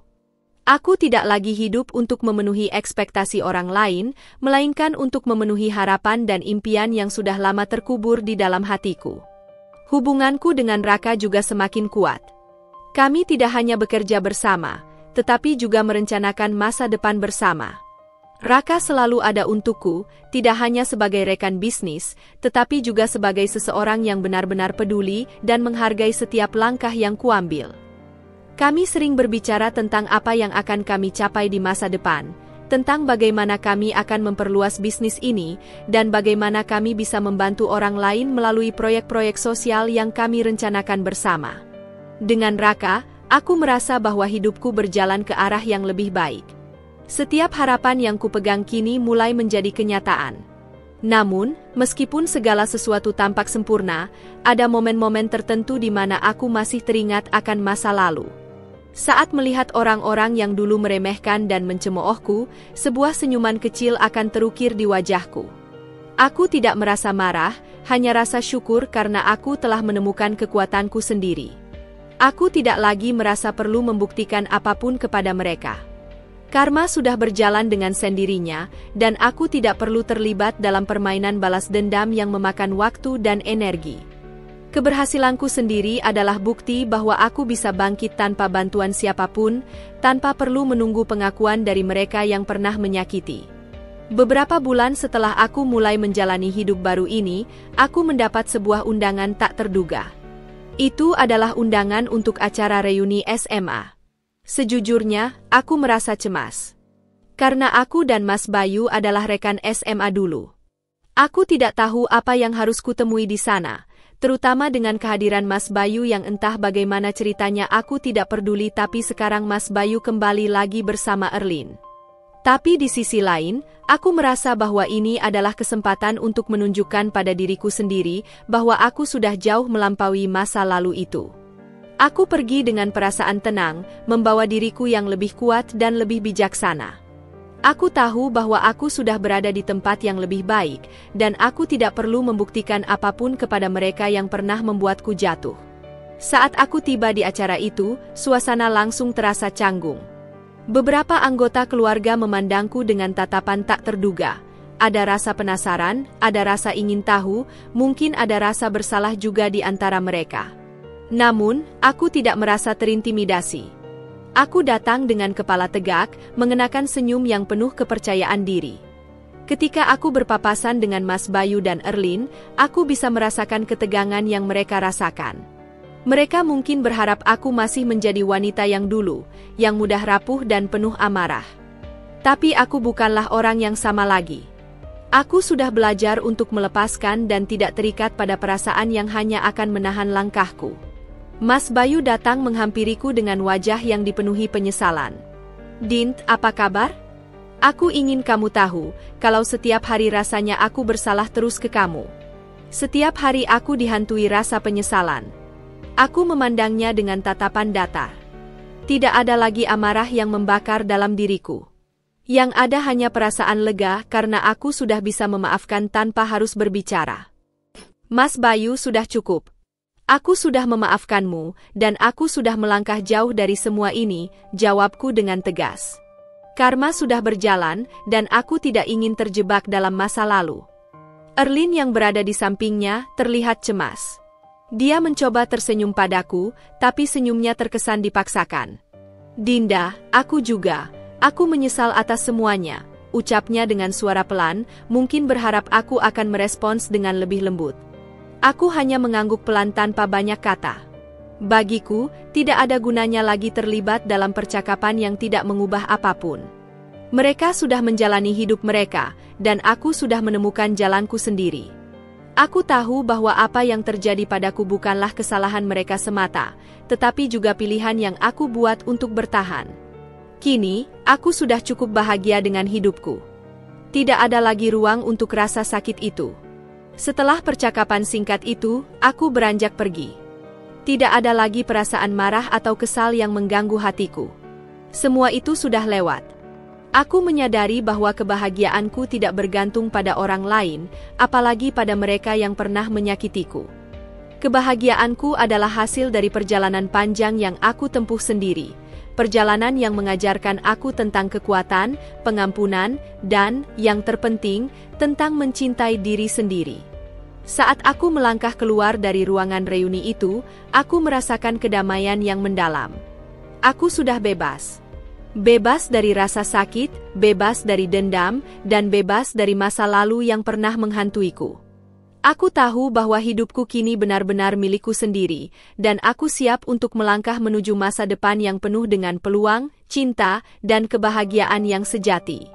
Aku tidak lagi hidup untuk memenuhi ekspektasi orang lain, melainkan untuk memenuhi harapan dan impian yang sudah lama terkubur di dalam hatiku. Hubunganku dengan Raka juga semakin kuat. Kami tidak hanya bekerja bersama, tetapi juga merencanakan masa depan bersama. Raka selalu ada untukku, tidak hanya sebagai rekan bisnis, tetapi juga sebagai seseorang yang benar-benar peduli dan menghargai setiap langkah yang kuambil. Kami sering berbicara tentang apa yang akan kami capai di masa depan, tentang bagaimana kami akan memperluas bisnis ini, dan bagaimana kami bisa membantu orang lain melalui proyek-proyek sosial yang kami rencanakan bersama. Dengan Raka, aku merasa bahwa hidupku berjalan ke arah yang lebih baik. Setiap harapan yang kupegang kini mulai menjadi kenyataan. Namun, meskipun segala sesuatu tampak sempurna, ada momen-momen tertentu di mana aku masih teringat akan masa lalu. Saat melihat orang-orang yang dulu meremehkan dan mencemoohku, sebuah senyuman kecil akan terukir di wajahku. Aku tidak merasa marah, hanya rasa syukur karena aku telah menemukan kekuatanku sendiri. Aku tidak lagi merasa perlu membuktikan apapun kepada mereka. Karma sudah berjalan dengan sendirinya, dan aku tidak perlu terlibat dalam permainan balas dendam yang memakan waktu dan energi. Keberhasilanku sendiri adalah bukti bahwa aku bisa bangkit tanpa bantuan siapapun, tanpa perlu menunggu pengakuan dari mereka yang pernah menyakiti. Beberapa bulan setelah aku mulai menjalani hidup baru ini, aku mendapat sebuah undangan tak terduga. Itu adalah undangan untuk acara reuni SMA. Sejujurnya, aku merasa cemas. Karena aku dan Mas Bayu adalah rekan SMA dulu. Aku tidak tahu apa yang harus kutemui di sana, terutama dengan kehadiran Mas Bayu yang entah bagaimana ceritanya aku tidak peduli, tapi sekarang Mas Bayu kembali lagi bersama Erlin. Tapi di sisi lain, aku merasa bahwa ini adalah kesempatan untuk menunjukkan pada diriku sendiri bahwa aku sudah jauh melampaui masa lalu itu. Aku pergi dengan perasaan tenang, membawa diriku yang lebih kuat dan lebih bijaksana. Aku tahu bahwa aku sudah berada di tempat yang lebih baik, dan aku tidak perlu membuktikan apapun kepada mereka yang pernah membuatku jatuh. Saat aku tiba di acara itu, suasana langsung terasa canggung. Beberapa anggota keluarga memandangku dengan tatapan tak terduga. Ada rasa penasaran, ada rasa ingin tahu, mungkin ada rasa bersalah juga di antara mereka. Namun, aku tidak merasa terintimidasi. Aku datang dengan kepala tegak, mengenakan senyum yang penuh kepercayaan diri. Ketika aku berpapasan dengan Mas Bayu dan Erlin, aku bisa merasakan ketegangan yang mereka rasakan. Mereka mungkin berharap aku masih menjadi wanita yang dulu, yang mudah rapuh dan penuh amarah. Tapi aku bukanlah orang yang sama lagi. Aku sudah belajar untuk melepaskan dan tidak terikat pada perasaan yang hanya akan menahan langkahku. Mas Bayu datang menghampiriku dengan wajah yang dipenuhi penyesalan. "Dint, apa kabar? Aku ingin kamu tahu, kalau setiap hari rasanya aku bersalah terus ke kamu. Setiap hari aku dihantui rasa penyesalan." Aku memandangnya dengan tatapan datar. Tidak ada lagi amarah yang membakar dalam diriku. Yang ada hanya perasaan lega karena aku sudah bisa memaafkan tanpa harus berbicara. "Mas Bayu, sudah cukup. Aku sudah memaafkanmu, dan aku sudah melangkah jauh dari semua ini," jawabku dengan tegas. Karma sudah berjalan, dan aku tidak ingin terjebak dalam masa lalu. Erlin yang berada di sampingnya terlihat cemas. Dia mencoba tersenyum padaku, tapi senyumnya terkesan dipaksakan. "Dinda, aku juga. Aku menyesal atas semuanya," ucapnya dengan suara pelan, mungkin berharap aku akan merespons dengan lebih lembut. Aku hanya mengangguk pelan tanpa banyak kata. Bagiku, tidak ada gunanya lagi terlibat dalam percakapan yang tidak mengubah apapun. Mereka sudah menjalani hidup mereka, dan aku sudah menemukan jalanku sendiri. Aku tahu bahwa apa yang terjadi padaku bukanlah kesalahan mereka semata, tetapi juga pilihan yang aku buat untuk bertahan. Kini, aku sudah cukup bahagia dengan hidupku. Tidak ada lagi ruang untuk rasa sakit itu. Setelah percakapan singkat itu, aku beranjak pergi. Tidak ada lagi perasaan marah atau kesal yang mengganggu hatiku. Semua itu sudah lewat. Aku menyadari bahwa kebahagiaanku tidak bergantung pada orang lain, apalagi pada mereka yang pernah menyakitiku. Kebahagiaanku adalah hasil dari perjalanan panjang yang aku tempuh sendiri. Perjalanan yang mengajarkan aku tentang kekuatan, pengampunan, dan, yang terpenting, tentang mencintai diri sendiri. Saat aku melangkah keluar dari ruangan reuni itu, aku merasakan kedamaian yang mendalam. Aku sudah bebas. Bebas dari rasa sakit, bebas dari dendam, dan bebas dari masa lalu yang pernah menghantuiku. Aku tahu bahwa hidupku kini benar-benar milikku sendiri, dan aku siap untuk melangkah menuju masa depan yang penuh dengan peluang, cinta, dan kebahagiaan yang sejati.